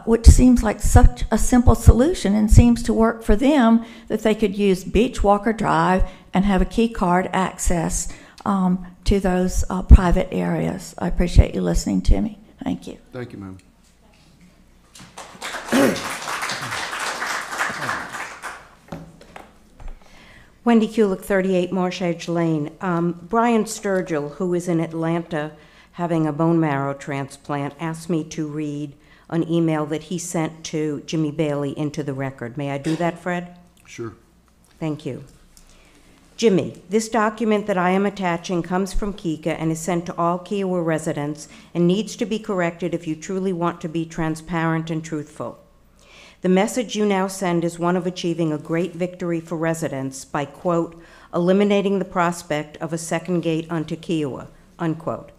[SPEAKER 14] which seems like such a simple solution and seems to work for them, that they could use Beachwalker Drive and have a key card access to those private areas. I appreciate you listening to me. Thank you.
[SPEAKER 1] Thank you, ma'am.
[SPEAKER 15] Wendy Kulik, 38 Marsh Edge Lane. Brian Sturgill, who is in Atlanta having a bone marrow transplant, asked me to read an email that he sent to Jimmy Bailey into the record. May I do that, Fred?
[SPEAKER 1] Sure.
[SPEAKER 15] Thank you. Jimmy, this document that I am attaching comes from Kika and is sent to all Kiowa residents and needs to be corrected if you truly want to be transparent and truthful. The message you now send is one of achieving a great victory for residents by, quote, eliminating the prospect of a second gate onto Kiowa, unquote.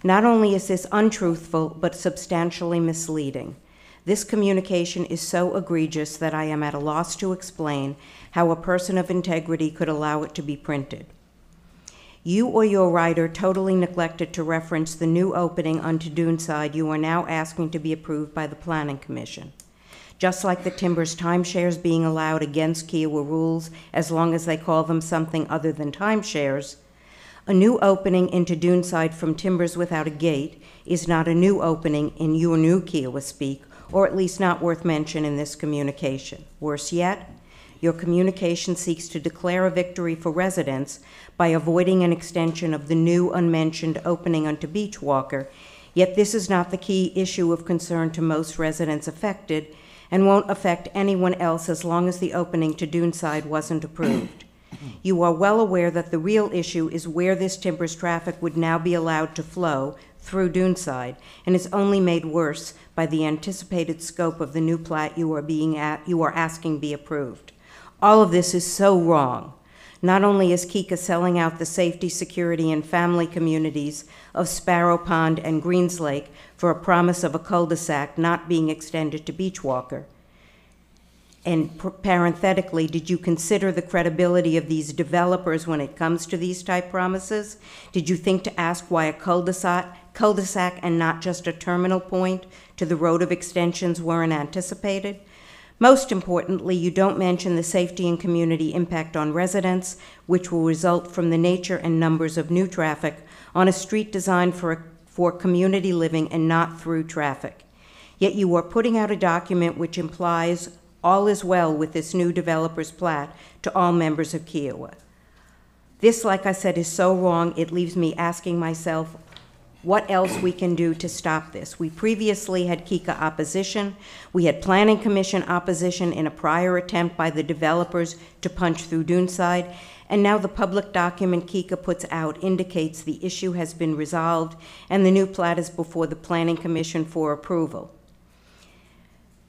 [SPEAKER 15] Not only is this untruthful, but substantially misleading. This communication is so egregious that I am at a loss to explain how a person of integrity could allow it to be printed. You or your writer totally neglected to reference the new opening onto Duneside you are now asking to be approved by the Planning Commission. Just like the Timbers timeshares being allowed against Kiowa rules as long as they call them something other than timeshares, a new opening into Duneside from Timbers without a gate is not a new opening in your new Kiowa speak, or at least not worth mention in this communication. Worse yet, your communication seeks to declare a victory for residents by avoiding an extension of the new unmentioned opening onto Beachwalker, yet this is not the key issue of concern to most residents affected and won't affect anyone else as long as the opening to Duneside wasn't approved. You are well aware that the real issue is where this Timbers traffic would now be allowed to flow through Duneside, and is only made worse by the anticipated scope of the new plat you are asking be approved. All of this is so wrong. Not only is Kika selling out the safety, security, and family communities of Sparrow Pond and Greens Lake for a promise of a cul-de-sac not being extended to Beachwalker. And parenthetically, did you consider the credibility of these developers when it comes to these type promises? Did you think to ask why a cul-de-sac and not just a terminal point to the road of extensions weren't anticipated? Most importantly, you don't mention the safety and community impact on residents, which will result from the nature and numbers of new traffic on a street designed for community living and not through traffic. Yet you are putting out a document which implies all is well with this new developer's plat to all members of Kiowa. This, like I said, is so wrong, it leaves me asking myself what else we can do to stop this. We previously had Kika opposition. We had Planning Commission opposition in a prior attempt by the developers to punch through Duneside. And now the public document Kika puts out indicates the issue has been resolved and the new plat is before the Planning Commission for approval.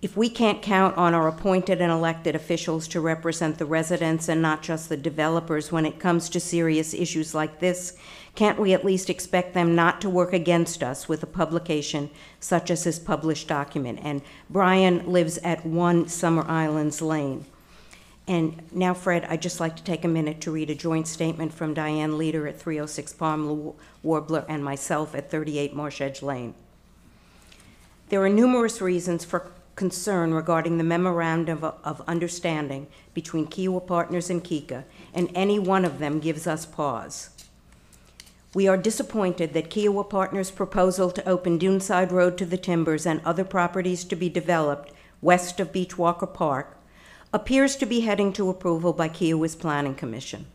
[SPEAKER 15] If we can't count on our appointed and elected officials to represent the residents and not just the developers when it comes to serious issues like this, can't we at least expect them not to work against us with a publication such as this published document? And Brian lives at 1 Summer Islands Lane. And now, Fred, I'd just like to take a minute to read a joint statement from Diane Leader at 306 Palm Warbler and myself at 38 Marsh Edge Lane. There are numerous reasons for concern regarding the memorandum of understanding between Kiowa Partners and Kika, and any one of them gives us pause. We are disappointed that Kiowa Partners' proposal to open Duneside Road to the Timbers and other properties to be developed west of Beachwalker Park appears to be heading to approval by Kiowa's Planning Commission.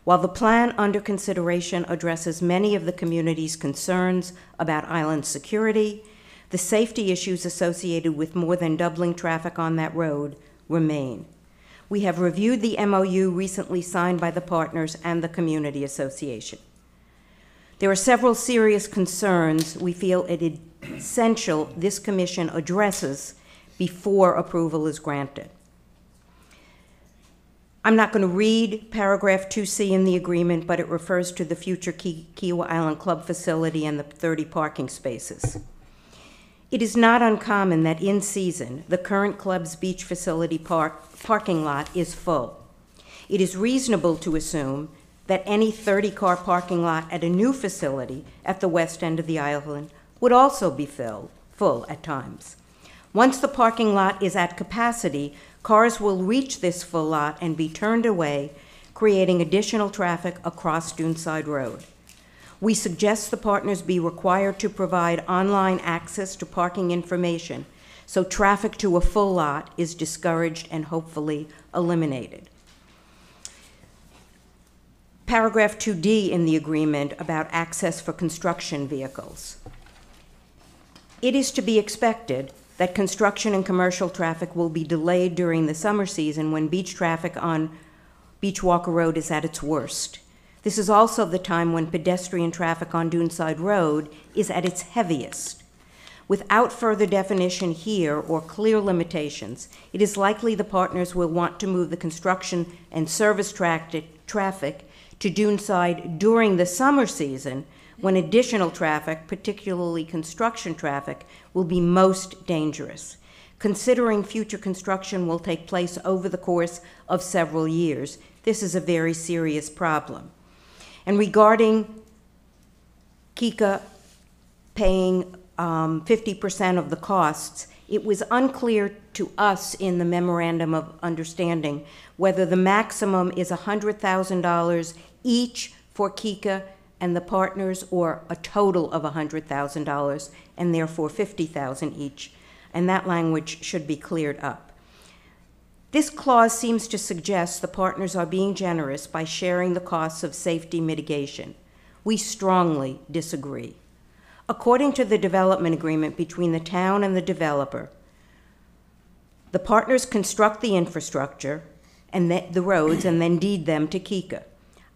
[SPEAKER 15] While the plan under consideration addresses many of the community's concerns about island security, the safety issues associated with more than doubling traffic on that road remain. We have reviewed the MOU recently signed by the partners and the Community Association. There are several serious concerns we feel it is essential this commission addresses before approval is granted. I'm not going to read paragraph 2C in the agreement, but it refers to the future Kiowa Island Club facility and the 30 parking spaces. It is not uncommon that in season, the current club's beach facility parking lot is full. It is reasonable to assume that any 30-car parking lot at a new facility at the west end of the island would also be full at times. Once the parking lot is at capacity, cars will reach this full lot and be turned away, creating additional traffic across Duneside Road. We suggest the partners be required to provide online access to parking information so traffic to a full lot is discouraged and hopefully eliminated. Paragraph 2D in the agreement about access for construction vehicles. It is to be expected that construction and commercial traffic will be delayed during the summer season when beach traffic on Beachwalker Road is at its worst. This is also the time when pedestrian traffic on Duneside Road is at its heaviest. Without further definition here or clear limitations, it is likely the partners will want to move the construction and service traffic to Duneside during the summer season, when additional traffic, particularly construction traffic, will be most dangerous. Considering future construction will take place over the course of several years, this is a very serious problem. And regarding Kika paying 50% of the costs, it was unclear to us in the memorandum of understanding whether the maximum is $100,000 each for Kika and the partners, or a total of $100,000 and therefore $50,000 each, and that language should be cleared up. This clause seems to suggest the partners are being generous by sharing the costs of safety mitigation. We strongly disagree. According to the development agreement between the town and the developer, the partners construct the infrastructure and the roads and then deed them to Kika.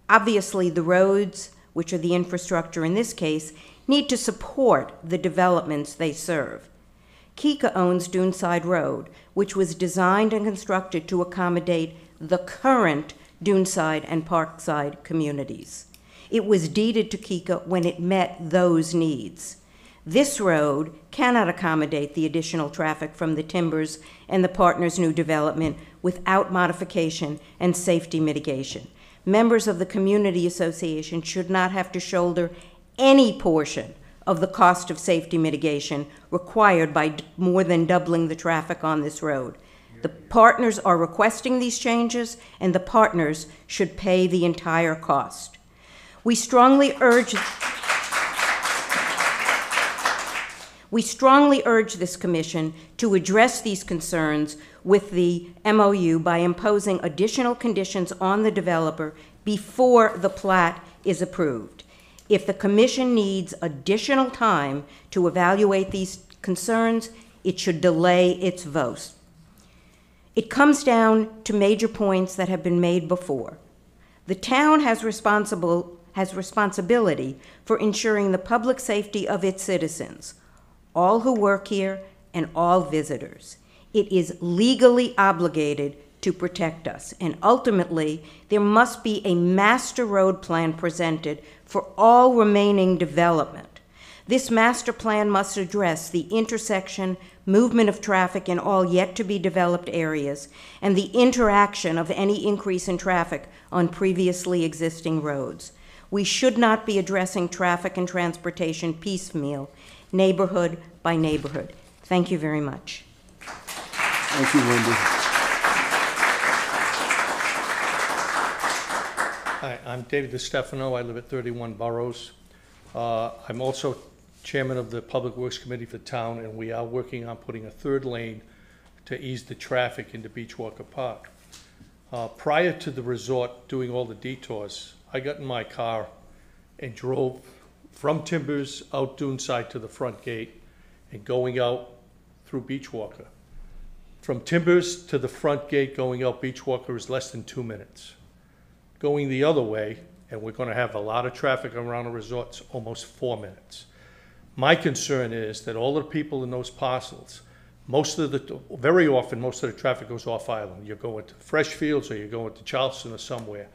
[SPEAKER 15] Obviously, the roads, which are the infrastructure in this case, need to support the developments they serve. Kika owns Duneside Road, which was designed and constructed to accommodate the current Duneside and Parkside communities. It was deeded to Kika when it met those needs. This road cannot accommodate the additional traffic from the Timbers and the partners' new development without modification and safety mitigation. Members of the Community Association should not have to shoulder any portion of the cost of safety mitigation required by more than doubling the traffic on this road. The partners are requesting these changes, and the partners should pay the entire cost. We strongly urge this commission to address these concerns with the MOU by imposing additional conditions on the developer before the plat is approved. If the commission needs additional time to evaluate these concerns, it should delay its vote. It comes down to major points that have been made before. The town has responsibility for ensuring the public safety of its citizens, all who work here and all visitors. It is legally obligated to protect us, and ultimately, there must be a master road plan presented for all remaining development. This master plan must address the intersection, movement of traffic in all yet to be developed areas, and the interaction of any increase in traffic on previously existing roads. We should not be addressing traffic and transportation piecemeal, neighborhood by neighborhood. Thank you very much.
[SPEAKER 1] Thank you, Wendy.
[SPEAKER 16] Hi, I'm David DiStefano. I live at 31 Burrows. I'm also chairman of the Public Works Committee for town, and we are working on putting a third lane to ease the traffic into Beachwalker Park. Prior to the resort doing all the detours, I got in my car and drove from Timbers out Duneside to the front gate and going out through Beachwalker. From Timbers to the front gate going out Beachwalker is less than 2 minutes. Going the other way, and we're going to have a lot of traffic around the resorts, almost 4 minutes. My concern is that all the people in those parcels, very often, most of the traffic goes off island. You're going to Freshfields or you're going to Charleston or somewhere,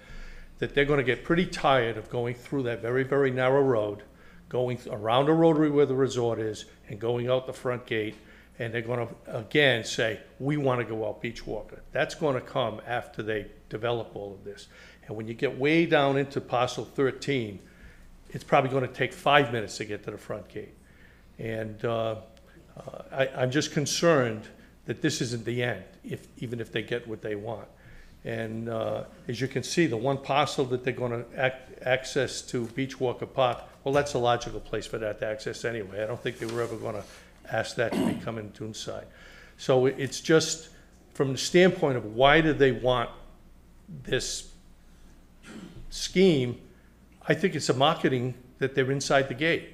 [SPEAKER 16] that they're going to get pretty tired of going through that very, very narrow road, going around the rotary where the resort is, and going out the front gate, and they're going to, again, say, we want to go out Beachwalker. That's going to come after they develop all of this. And when you get way down into parcel 13, it's probably going to take 5 minutes to get to the front gate. And I'm just concerned that this isn't the end, even if they get what they want. And as you can see, the one parcel that they're going to access to Beachwalker Park, well, that's a logical place for that to access anyway. I don't think they were ever going to ask that to become in Duneside. So it's just from the standpoint of why do they want this scheme, I think it's a marketing that they're inside the gate.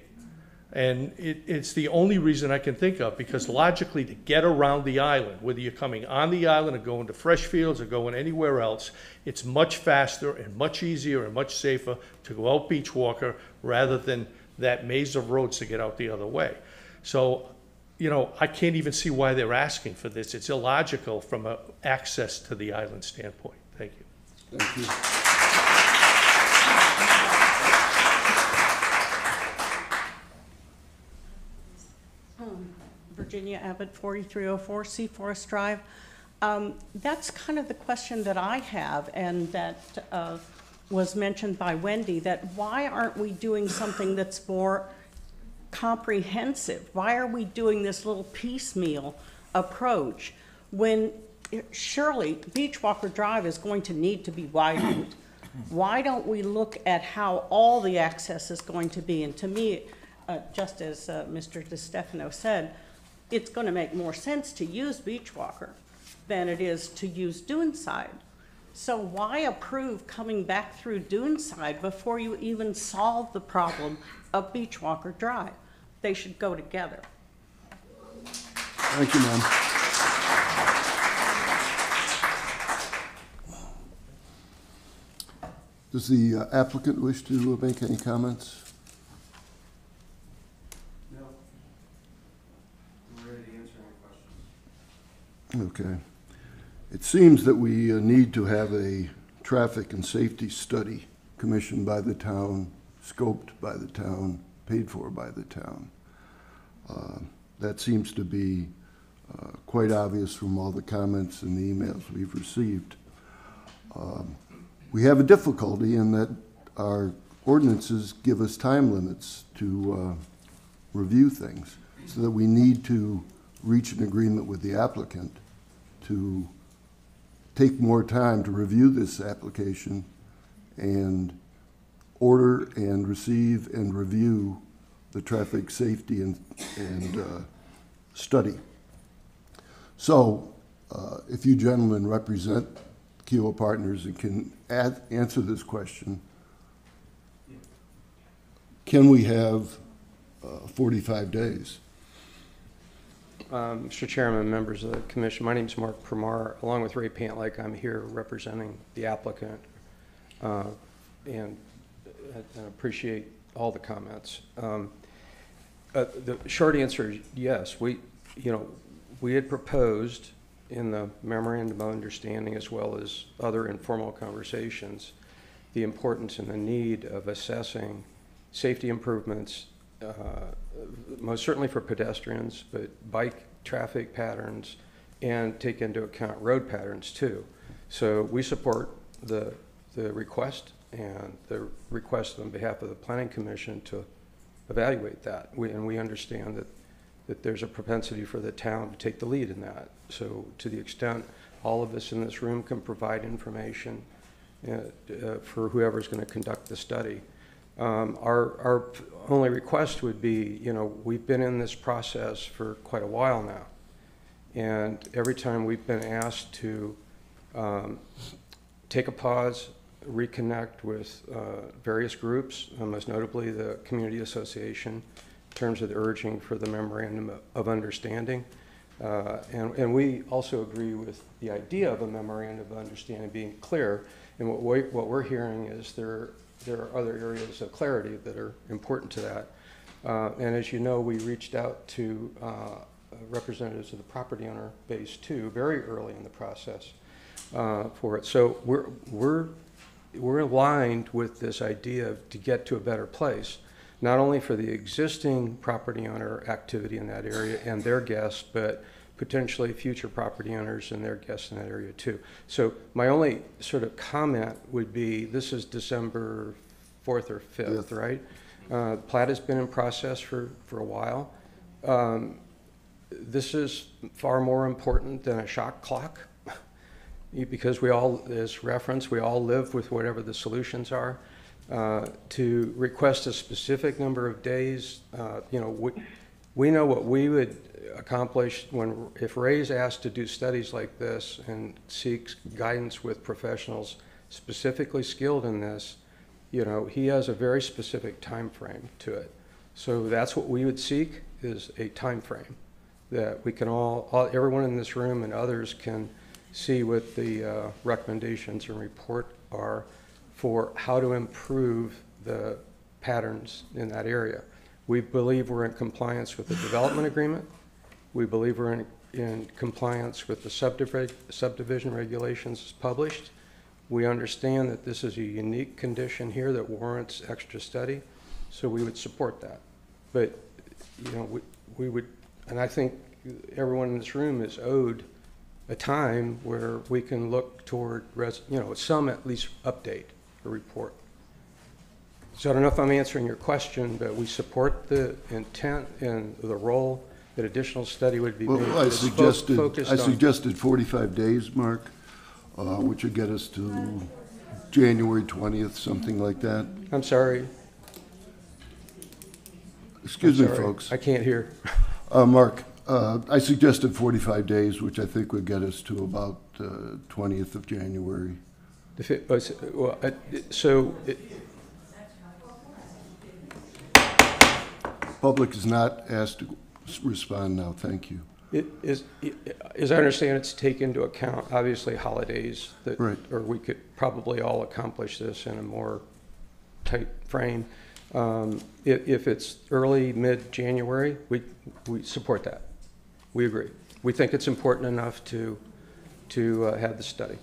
[SPEAKER 16] And it's the only reason I can think of, because logically to get around the island, whether you're coming on the island or going to Freshfields or going anywhere else, it's much faster and much easier and much safer to go out Beachwalker rather than that maze of roads to get out the other way. So, you know, I can't even see why they're asking for this. It's illogical from an access to the island standpoint. Thank you.
[SPEAKER 1] Thank you.
[SPEAKER 17] Virginia Abbott, 4304 Seaforest Drive. That's kind of the question that I have, and that was mentioned by Wendy, that why aren't we doing something that's more comprehensive? Why are we doing this little piecemeal approach when surely Beachwalker Drive is going to need to be widened? Why don't we look at how all the access is going to be? And to me, just as Mr. DiStefano said, it's going to make more sense to use Beachwalker than it is to use Duneside. So why approve coming back through Duneside before you even solve the problem of Beachwalker Drive? They should go together.
[SPEAKER 1] Thank you, ma'am. Does the applicant wish to make any comments? Okay. It seems that we need to have a traffic and safety study commissioned by the town, scoped by the town, paid for by the town. That seems to be quite obvious from all the comments and the emails we've received. We have a difficulty in that our ordinances give us time limits to review things, so that we need to reach an agreement with the applicant to take more time to review this application and order and receive and review the traffic safety and study. So if you gentlemen represent Kiowa Partners and can answer this question, can we have 45 days?
[SPEAKER 18] Mr. Chairman, members of the commission, my name is Mark Primar. Along with Ray Pantlake, I'm here representing the applicant, and appreciate all the comments. The short answer is yes. We had proposed in the memorandum of understanding, as well as other informal conversations, the importance and the need of assessing safety improvements, most certainly for pedestrians, but bike traffic patterns, and take into account road patterns too. So we support the request and the request on behalf of the Planning Commission to evaluate that. And we understand that that there's a propensity for the town to take the lead in that. So to the extent all of us in this room can provide information for whoever's going to conduct the study. Our only request would be, you know, we've been in this process for quite a while now. And every time we've been asked to take a pause, reconnect with various groups, most notably the Community Association, in terms of the urging for the Memorandum of Understanding. And we also agree with the idea of a Memorandum of Understanding being clear. And what we're hearing is there are other areas of clarity that are important to that. And as you know, we reached out to representatives of the property owner base too, very early in the process for it. So we're aligned with this idea to get to a better place, not only for the existing property owner activity in that area and their guests, but potentially future property owners and their guests in that area too. So my only sort of comment would be, this is December 4th or 5th, right? Plat has been in process for a while. This is far more important than a shot clock because we all, as reference, we all live with whatever the solutions are. To request a specific number of days, you know, we know what we would accomplish if Ray's asked to do studies like this and seeks guidance with professionals specifically skilled in this. You know, he has a very specific time frame to it. So that's what we would seek, is a time frame that we can everyone in this room and others can see what the recommendations and report are for how to improve the patterns in that area. We believe we're in compliance with the development agreement. We believe we're in compliance with the subdivision regulations as published. We understand that this is a unique condition here that warrants extra study, so we would support that. But, you know, we would, and I think everyone in this room is owed a time where we can look toward, you know, some at least update a report. So I don't know if I'm answering your question, but we support the intent and the role that additional study would be made.
[SPEAKER 1] Well, I suggested 45 days, Mark, which would get us to January 20th, something like that.
[SPEAKER 18] I'm sorry.
[SPEAKER 1] Excuse me, folks.
[SPEAKER 18] I can't hear.
[SPEAKER 1] Mark, I suggested 45 days, which I think would get us to about 20th of January. Public is not asked to respond now. Thank you.
[SPEAKER 18] As I understand, it's take into account, obviously, holidays, that,
[SPEAKER 1] right.
[SPEAKER 18] Or we could probably all accomplish this in a more tight frame. If it's early, mid-January, we support that. We agree. We think it's important enough to have the study.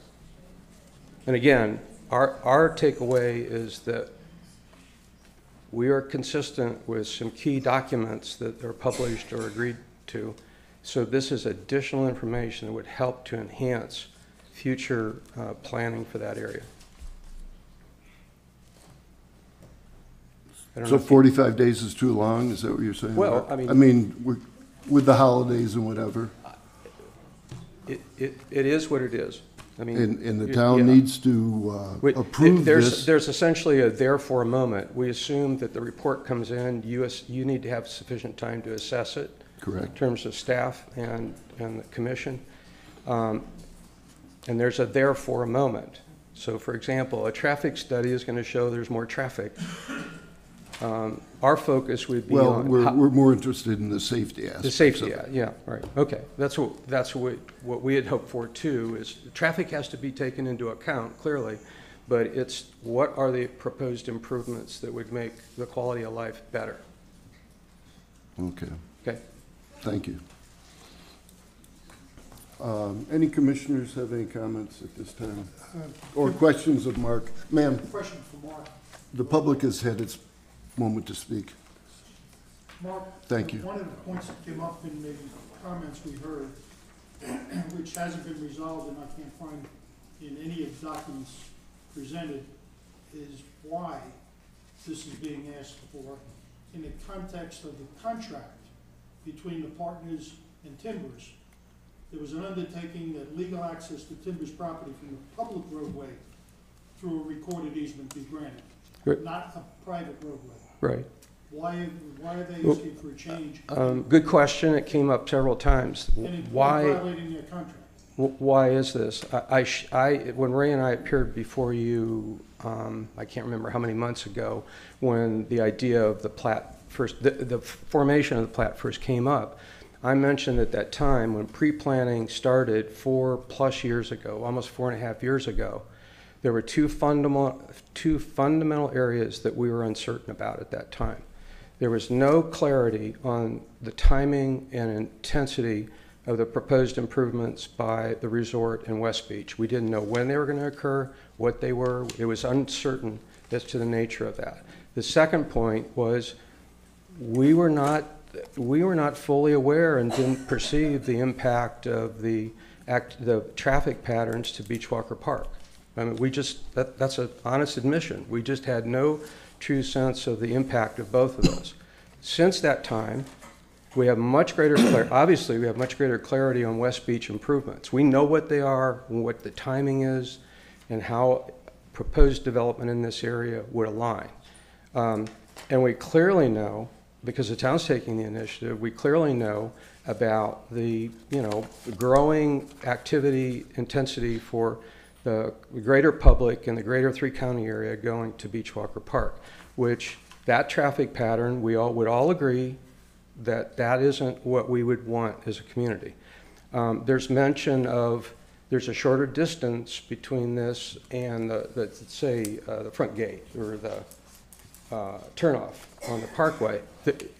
[SPEAKER 18] And again, our takeaway is that we are consistent with some key documents that are published or agreed to. So this is additional information that would help to enhance future planning for that area.
[SPEAKER 1] So 45 days is too long? Is that what you're saying?
[SPEAKER 18] Well,
[SPEAKER 1] I mean, with the holidays and whatever.
[SPEAKER 18] It is what it is. I mean,
[SPEAKER 1] and the town needs to approve this.
[SPEAKER 18] There's essentially a therefore moment. We assume that the report comes in. You need to have sufficient time to assess it.
[SPEAKER 1] Correct.
[SPEAKER 18] In terms of staff and the commission. And there's a therefore moment. So, for example, a traffic study is going to show there's more traffic. Our focus would be on...
[SPEAKER 1] Well, we're more interested in the safety aspect.
[SPEAKER 18] The safety, yeah, right. Okay, that's what we had hoped for too, is traffic has to be taken into account, clearly, but it's what are the proposed improvements that would make the quality of life better.
[SPEAKER 1] Okay.
[SPEAKER 18] Okay.
[SPEAKER 1] Thank you. Any commissioners have any comments at this time? Or questions of Mark? Ma'am.
[SPEAKER 19] Question for Mark.
[SPEAKER 1] The public has had its moment to speak.
[SPEAKER 19] Mark,
[SPEAKER 1] thank you.
[SPEAKER 19] One of the points that came up in the comments we heard, which hasn't been resolved and I can't find in any of the documents presented, is why this is being asked for in the context of the contract between the partners and Timbers, there was an undertaking that legal access to Timbers property from the public roadway through a recorded easement be granted,
[SPEAKER 18] Right.
[SPEAKER 19] not a private roadway.
[SPEAKER 18] Right.
[SPEAKER 19] Why are they asking for a change?
[SPEAKER 18] Good question. It came up several times.
[SPEAKER 19] And
[SPEAKER 18] Why?
[SPEAKER 19] violating their contract.
[SPEAKER 18] Why is this? When Ray and I appeared before you, I can't remember how many months ago, when the idea of the plat first, the formation of the plat first came up, I mentioned at that time when pre-planning started 4+ years ago, almost 4.5 years ago, there were two fundamental areas that we were uncertain about at that time. There was no clarity on the timing and intensity of the proposed improvements by the resort in West Beach. We didn't know when they were going to occur, what they were. It was uncertain as to the nature of that. The second point was we were not fully aware and didn't perceive the impact of the traffic patterns to Beachwalker Park. I mean, that's an honest admission. We just had no true sense of the impact of both of those. Since that time, we have much greater clarity. Obviously, we have much greater clarity on West Beach improvements. We know what they are, what the timing is, and how proposed development in this area would align. And we clearly know, because the town's taking the initiative, we clearly know about the growing activity intensity for the greater public in the greater three-county area going to Beachwalker Park, which that traffic pattern, we all would all agree that isn't what we would want as a community. There's mention of there's a shorter distance between this and the front gate or the turnoff on the parkway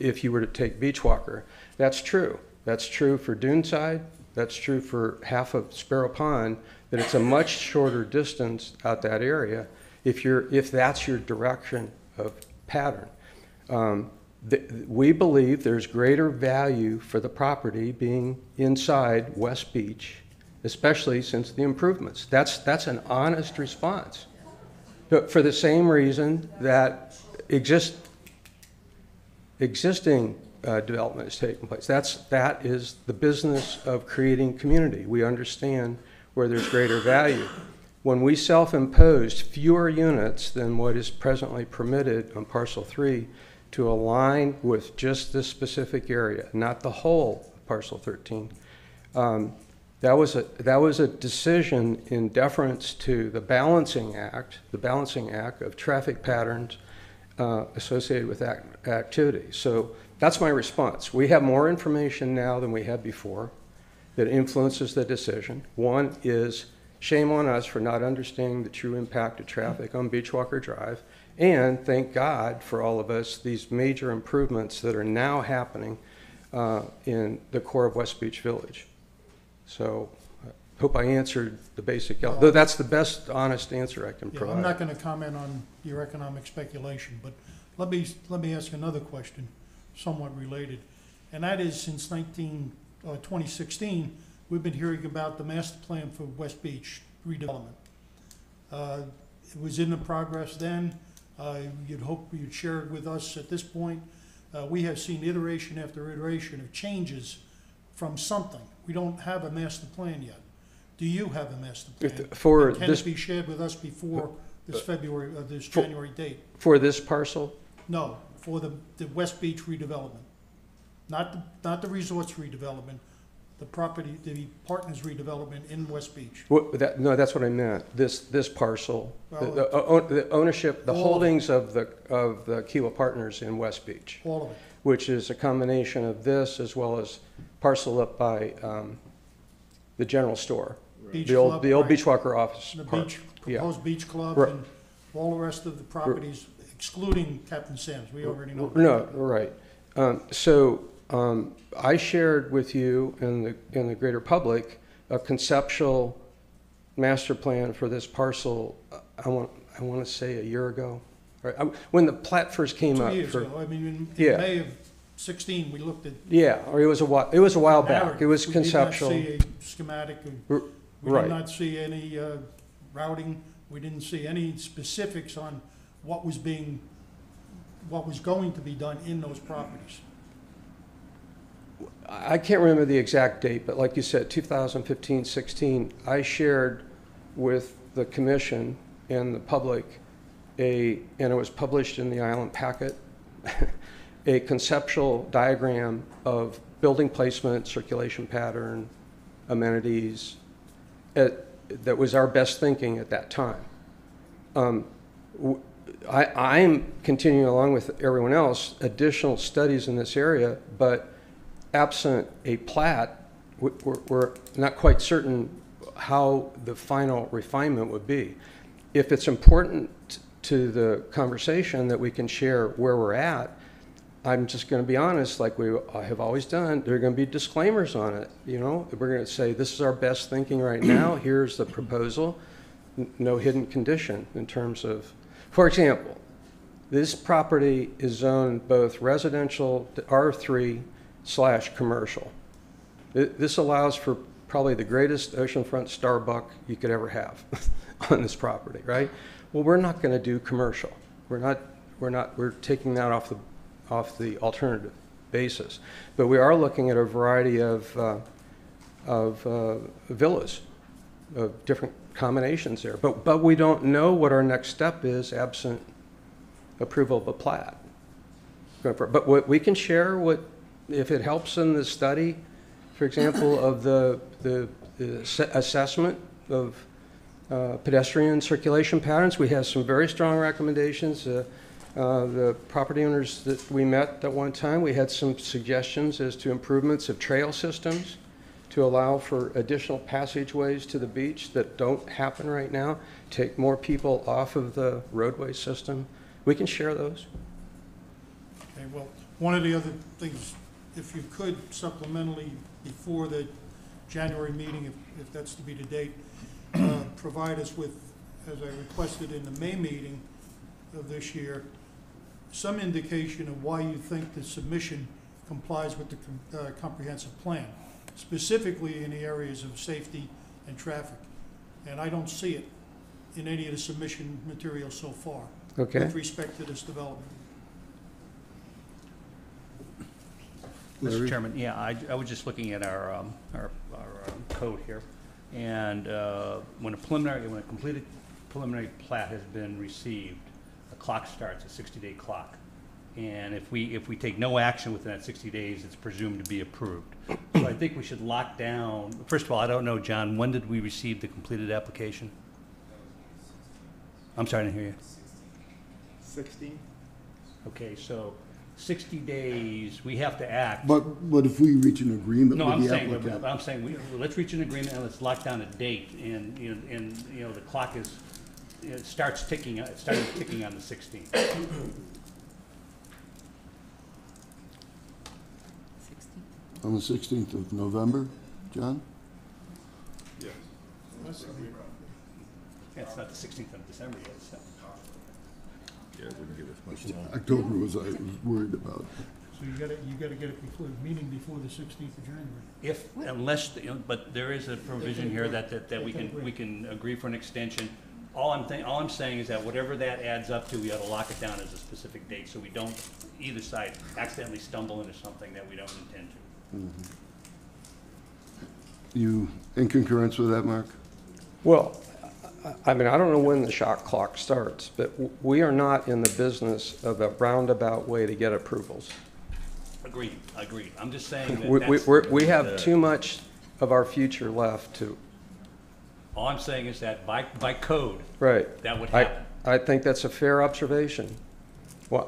[SPEAKER 18] if you were to take Beachwalker. That's true. That's true for Duneside. That's true for half of Sparrow Pond, that it's a much shorter distance out that area if that's your direction of pattern. We believe there's greater value for the property being inside West Beach, especially since the improvements. That's an honest response. But for the same reason that existing development is taking place. That is the business of creating community. We understand where there's greater value. When we self-imposed fewer units than what is presently permitted on Parcel 3 to align with just this specific area, not the whole of Parcel 13, that was a decision in deference to the balancing act of traffic patterns associated with activity. So that's my response. We have more information now than we had before that influences the decision. One is shame on us for not understanding the true impact of traffic on Beachwalker Drive, and thank God for all of us, these major improvements that are now happening in the core of West Beach Village. So I hope I answered the basic, though that's the best honest answer I can provide.
[SPEAKER 19] I'm not going to comment on your economic speculation, but let me ask another question, somewhat related. And that is, since 2016, we've been hearing about the master plan for West Beach redevelopment. It was in the progress then. You'd hope you'd share it with us at this point. We have seen iteration after iteration of changes from something. We don't have a master plan yet. Do you have a master plan? Can it be shared with us before this January date?
[SPEAKER 18] For this parcel?
[SPEAKER 19] No, for the West Beach redevelopment. Not the resorts redevelopment, the partners redevelopment in West Beach.
[SPEAKER 18] No, that's what I meant. This parcel, the ownership, the holdings of the Kiwa Partners in West Beach.
[SPEAKER 19] All of it.
[SPEAKER 18] Which is a combination of this as well as parcel up by the general store. The old Beachwalker office
[SPEAKER 19] The
[SPEAKER 18] park.
[SPEAKER 19] proposed beach club and all the rest of the properties, excluding Captain Sam's. We already know.
[SPEAKER 18] No, right. I shared with you in the greater public a conceptual master plan for this parcel. I want to say a year ago, right? When the plat first came up.
[SPEAKER 19] 2 years ago. I mean, in May of 16, we looked at.
[SPEAKER 18] Yeah, or it was a while back. It was conceptual.
[SPEAKER 19] We did not see a schematic. We did not see any routing. We didn't see any specifics on what was going to be done in those properties.
[SPEAKER 18] I can't remember the exact date, but like you said, 2015, 16, I shared with the commission and the public and it was published in the Island Packet, a conceptual diagram of building placement, circulation pattern, amenities. That was our best thinking at that time. I'm continuing along with everyone else, additional studies in this area, but absent a plat, we're not quite certain how the final refinement would be. If it's important to the conversation that we can share where we're at, I'm just going to be honest, like I have always done, there are going to be disclaimers on it. You know, we're going to say, this is our best thinking right now, here's the proposal, no hidden condition in terms of, for example, this property is zoned both residential, R3/commercial. This allows for probably the greatest oceanfront Starbucks you could ever have on this property, right? Well, we're not going to do commercial. We're taking that off the alternative basis. But we are looking at a variety of villas, of different combinations there. But we don't know what our next step is absent approval of a plat. But what we can share, if it helps in the study, for example, of the assessment of pedestrian circulation patterns, we have some very strong recommendations. The property owners that we met at one time, we had some suggestions as to improvements of trail systems to allow for additional passageways to the beach that don't happen right now, take more people off of the roadway system. We can share those.
[SPEAKER 19] Okay, well, one of the other things, if you could supplementally, before the January meeting, if that's to be the date, provide us with, as I requested in the May meeting of this year, some indication of why you think the submission complies with the comprehensive plan, specifically in the areas of safety and traffic. And I don't see it in any of the submission material so far with respect to this development.
[SPEAKER 20] Mr. Chairman, yeah, I was just looking at our code here, and when a completed preliminary plat has been received, a clock starts, a 60-day clock, and if we take no action within that 60 days, it's presumed to be approved. So I think we should lock down. First of all, I don't know, John, when did we receive the completed application? I'm sorry, I didn't hear you.
[SPEAKER 2] 16.
[SPEAKER 20] Okay, so 60 days, we have to act.
[SPEAKER 1] But if we reach an agreement
[SPEAKER 20] No,
[SPEAKER 1] with
[SPEAKER 20] I'm
[SPEAKER 1] the
[SPEAKER 20] saying,
[SPEAKER 1] applicant.
[SPEAKER 20] let's reach an agreement and let's lock down a date, and the clock starts ticking. It started ticking on the 16th.
[SPEAKER 1] On the 16th of November, John?
[SPEAKER 2] Yes.
[SPEAKER 20] Yeah, it's not the 16th of December yet, so.
[SPEAKER 2] Yeah, it wouldn't give us much time.
[SPEAKER 1] October was I was worried about.
[SPEAKER 19] So you gotta get it before, meeting before the 16th of January.
[SPEAKER 20] Unless, but there is a provision here that we can agree for an extension. All I'm saying is that whatever that adds up to, we ought to lock it down as a specific date, so we don't, either side, accidentally stumble into something that we don't intend to.
[SPEAKER 1] Mm-hmm. You in concurrence with that, Mark?
[SPEAKER 18] Well, I mean, I don't know when the shot clock starts, but we are not in the business of a roundabout way to get approvals.
[SPEAKER 20] Agreed. I'm just saying that
[SPEAKER 18] we have too much of our future left to.
[SPEAKER 20] All I'm saying is that by code,
[SPEAKER 18] right,
[SPEAKER 20] that would happen.
[SPEAKER 18] I think that's a fair observation. Well,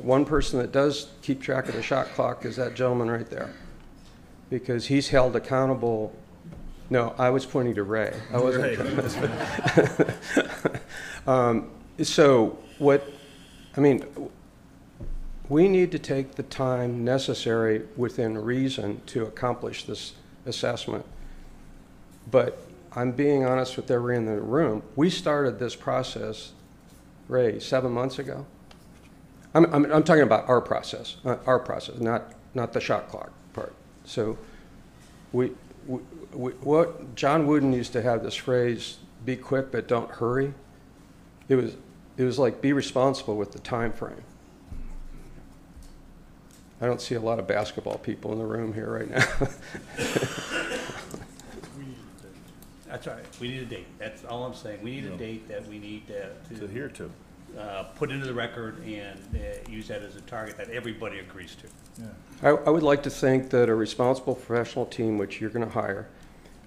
[SPEAKER 18] one person that does keep track of the shot clock is that gentleman right there, because he's held accountable. No, I was pointing to Ray. I wasn't. Right. So what, I mean, we need to take the time necessary within reason to accomplish this assessment. But I'm being honest with everyone in the room. We started this process, Ray, 7 months ago. I'm talking about our process, not the shot clock part. So what John Wooden used to have this phrase, be quick but don't hurry. It was like be responsible with the time frame. I don't see a lot of basketball people in the room here right now.
[SPEAKER 20] That's all right. We need a date. That's all I'm saying. We need a date that we need to
[SPEAKER 2] adhere to.
[SPEAKER 20] Put into the record and use that as a target that everybody agrees to.
[SPEAKER 18] I would like to think that a responsible professional team, which you're going to hire,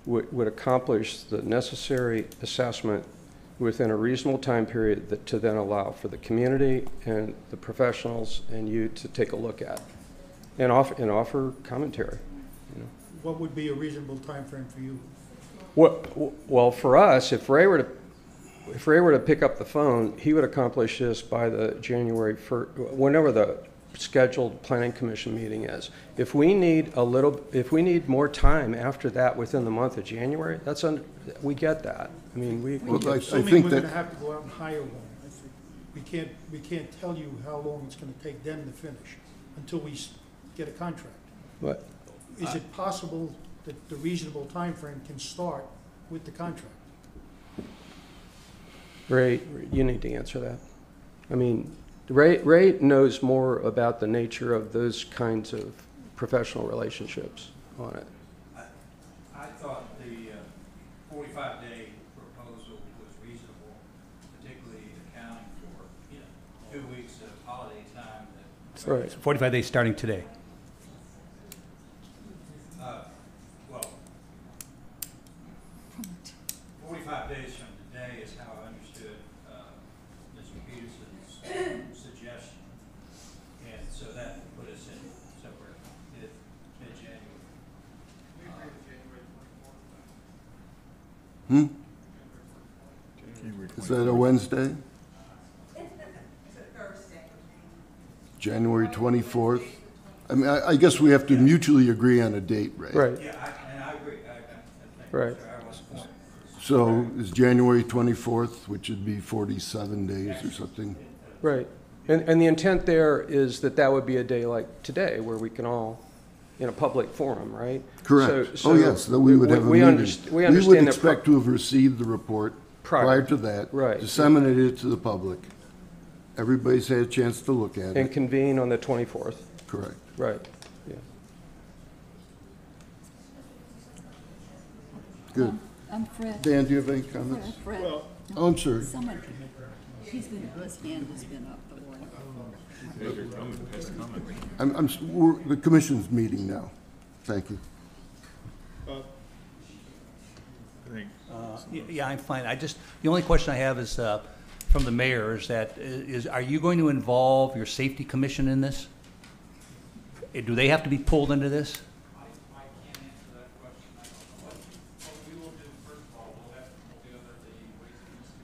[SPEAKER 18] would accomplish the necessary assessment within a reasonable time period to then allow for the community and the professionals and you to take a look at and offer commentary. You know.
[SPEAKER 19] What would be a reasonable time frame for you?
[SPEAKER 18] Well, for us, if Ray were to pick up the phone, he would accomplish this by the January 1st, whenever the scheduled planning commission meeting is. If we need more time after that within the month of January, we get that. I mean,
[SPEAKER 19] I think we're going to have to go out and hire one. We can't tell you how long it's going to take them to finish until we get a contract.
[SPEAKER 18] But
[SPEAKER 19] is it possible that the reasonable time frame can start with the contract?
[SPEAKER 18] Ray, you need to answer that. I mean, Ray knows more about the nature of those kinds of professional relationships on it.
[SPEAKER 21] I thought the 45-day proposal was reasonable, particularly accounting for 2 weeks of holiday time.
[SPEAKER 18] Right.
[SPEAKER 20] So 45 days starting today.
[SPEAKER 21] Well, 45 days from today is how I understood Mr. Peterson's suggestion, and so that would put us in somewhere mid-January.
[SPEAKER 1] Is that a Wednesday? January 24th? I mean, I guess we have to mutually agree on a date, right?
[SPEAKER 18] Right.
[SPEAKER 21] Yeah, and I agree.
[SPEAKER 18] Right.
[SPEAKER 1] So is January 24th, which would be 47 days or something?
[SPEAKER 18] Right. And the intent there is that would be a day like today where we can all, in a public forum, right?
[SPEAKER 1] Correct.
[SPEAKER 18] So
[SPEAKER 1] Oh, yes, that we would have a meeting.
[SPEAKER 18] We understand
[SPEAKER 1] would expect to have received the report prior to that.
[SPEAKER 18] Right.
[SPEAKER 1] Disseminated it to the public. Everybody's had a chance to look at
[SPEAKER 18] and
[SPEAKER 1] it.
[SPEAKER 18] convene on the 24th.
[SPEAKER 1] Correct.
[SPEAKER 18] Right. Yeah.
[SPEAKER 1] Good.
[SPEAKER 14] I'm Fred.
[SPEAKER 1] Dan, do you have any comments?
[SPEAKER 14] Fred.
[SPEAKER 1] Well, oh, I'm sorry.
[SPEAKER 14] Someone, his hand has been up.
[SPEAKER 1] We're, the commission's meeting now. Thank you.
[SPEAKER 20] Yeah, I'm fine. The only question I have is from the mayor is are you going to involve your safety commission in this? Do they have to be pulled into this?
[SPEAKER 21] I can't answer that question. I don't know what we will do. First of all, we'll have to pull together the Ways and Means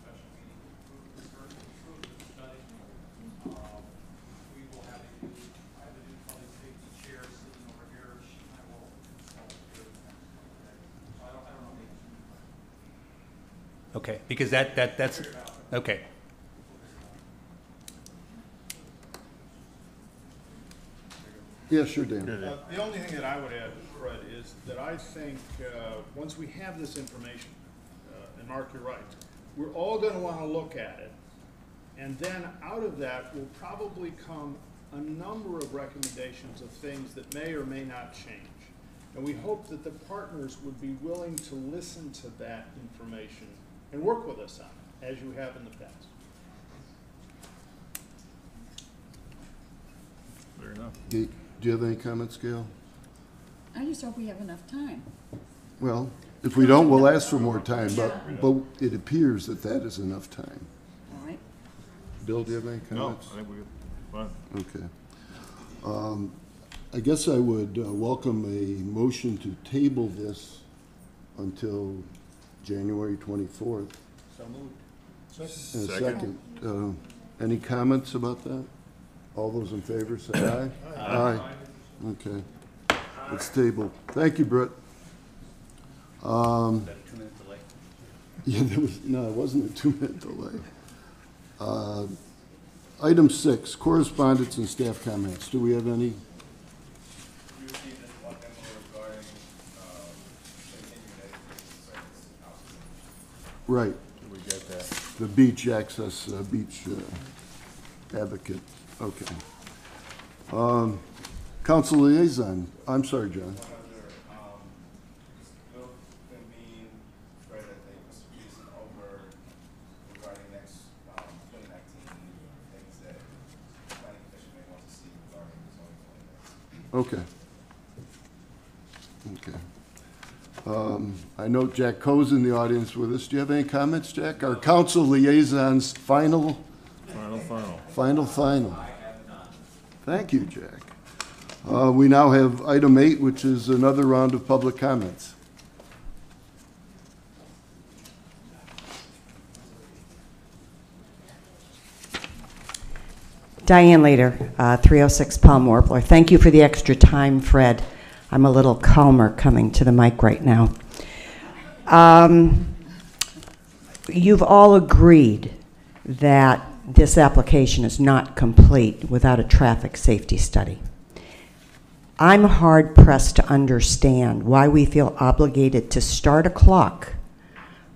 [SPEAKER 21] Committee this week for a special meeting to approve the study. We will have I have a new public safety chair sitting over here. She and I will consult with her. So I don't know the answer.
[SPEAKER 20] Okay, because that's okay.
[SPEAKER 1] Yeah, sure, Dan.
[SPEAKER 2] The only thing that I would add, Fred, is that I think once we have this information, and Mark, you're right, we're all going to want to look at it. And then out of that will probably come a number of recommendations of things that may or may not change. And we hope that the partners would be willing to listen to that information and work with us on it, as you have in the past. Fair enough.
[SPEAKER 1] Do you have any comments, Gail?
[SPEAKER 14] I just hope we have enough time.
[SPEAKER 1] Well, if we don't, we'll ask for more time, but it appears that that is enough time.
[SPEAKER 14] All right.
[SPEAKER 1] Bill, do you have any comments?
[SPEAKER 2] No, I think we're fine.
[SPEAKER 1] Okay. I guess I would welcome a motion to table this until January 24th.
[SPEAKER 2] So moved.
[SPEAKER 1] And a second. Any comments about that? All those in favor say aye. Aye. Okay. It's tabled. Thank you, Britt.
[SPEAKER 20] Is that a 2-minute delay?
[SPEAKER 1] Yeah, it wasn't a 2-minute delay. Item 6, correspondence and staff comments. Do we have any? Right.
[SPEAKER 2] Did we get that?
[SPEAKER 1] The beach access, beach advocate. Okay. Council liaison, I'm sorry, John. Okay. Okay. I note Jack Coe's in the audience with us. Do you have any comments, Jack? Our council liaison's final. Thank you, Jack. We now have item 8, which is another round of public comments.
[SPEAKER 15] Diane Lader, 306 Palm Warbler. Thank you for the extra time, Fred. I'm a little calmer coming to the mic right now. You've all agreed that this application is not complete without a traffic safety study. I'm hard pressed to understand why we feel obligated to start a clock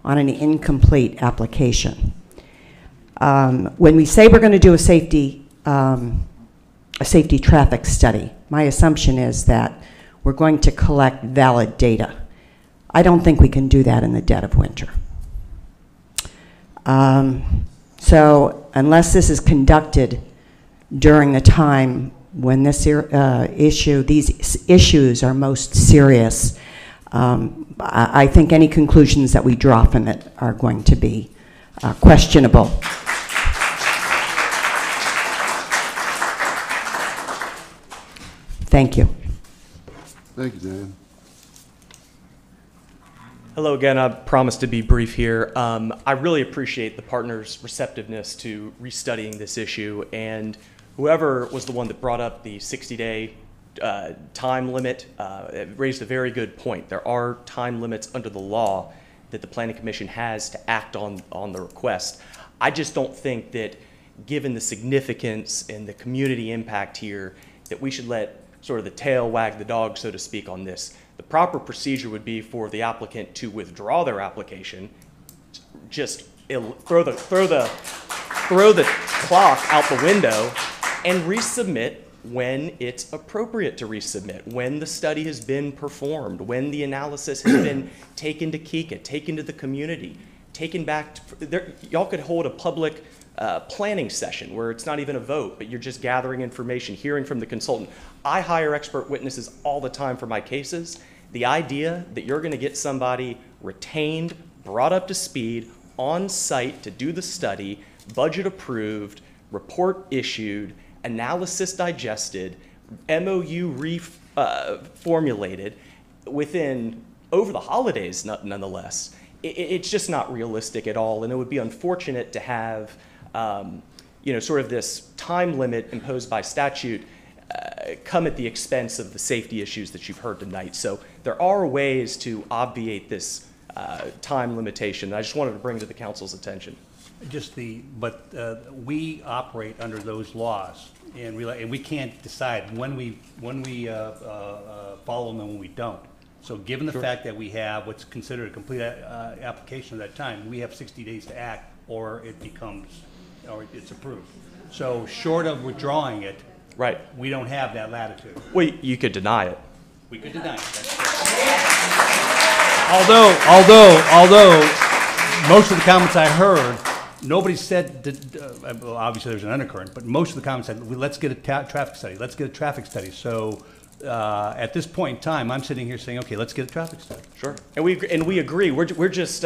[SPEAKER 15] on an incomplete application. When we say we're going to do a safety traffic study, my assumption is that we're going to collect valid data. I don't think we can do that in the dead of winter. So unless this is conducted during the time when this these issues are most serious, I think any conclusions that we draw from it are going to be questionable. Thank you.
[SPEAKER 1] Thank you, Dan.
[SPEAKER 9] Hello again. I promise to be brief here. I really appreciate the partners' receptiveness to restudying this issue, and whoever was the one that brought up the 60-day time limit raised a very good point. There are time limits under the law that the Planning Commission has to act on the request. I just don't think that, given the significance and the community impact here, that we should let sort of the tail wag the dog, so to speak, on this. The proper procedure would be for the applicant to withdraw their application, just throw the clock out the window, and resubmit when it's appropriate to resubmit, when the study has been performed, when the analysis has been taken to KICA, taken to the community, taken back to, y'all could hold a public planning session where it's not even a vote, but you're just gathering information, hearing from the consultant. I hire expert witnesses all the time for my cases. The idea that you're going to get somebody retained, brought up to speed, on site to do the study, budget approved, report issued, analysis digested, MOU reformulated within, over the holidays nonetheless, it's just not realistic at all. And it would be unfortunate to have sort of this time limit imposed by statute come at the expense of the safety issues that you've heard tonight. So there are ways to obviate this time limitation. I just wanted to bring to the council's attention.
[SPEAKER 20] We operate under those laws, and we can't decide when we follow them and when we don't. So given the fact that we have what's considered a complete application at that time, we have 60 days to act, or it's approved. So short of withdrawing it,
[SPEAKER 9] right,
[SPEAKER 20] we don't have that latitude.
[SPEAKER 9] Well, you could deny it.
[SPEAKER 20] We could deny it. Although most of the comments I heard, nobody said that, well, obviously there's an undercurrent, but most of the comments said, let's get a traffic study. Let's get a traffic study. So at this point in time, I'm sitting here saying, okay, let's get a traffic study.
[SPEAKER 9] Sure. And we agree. We're just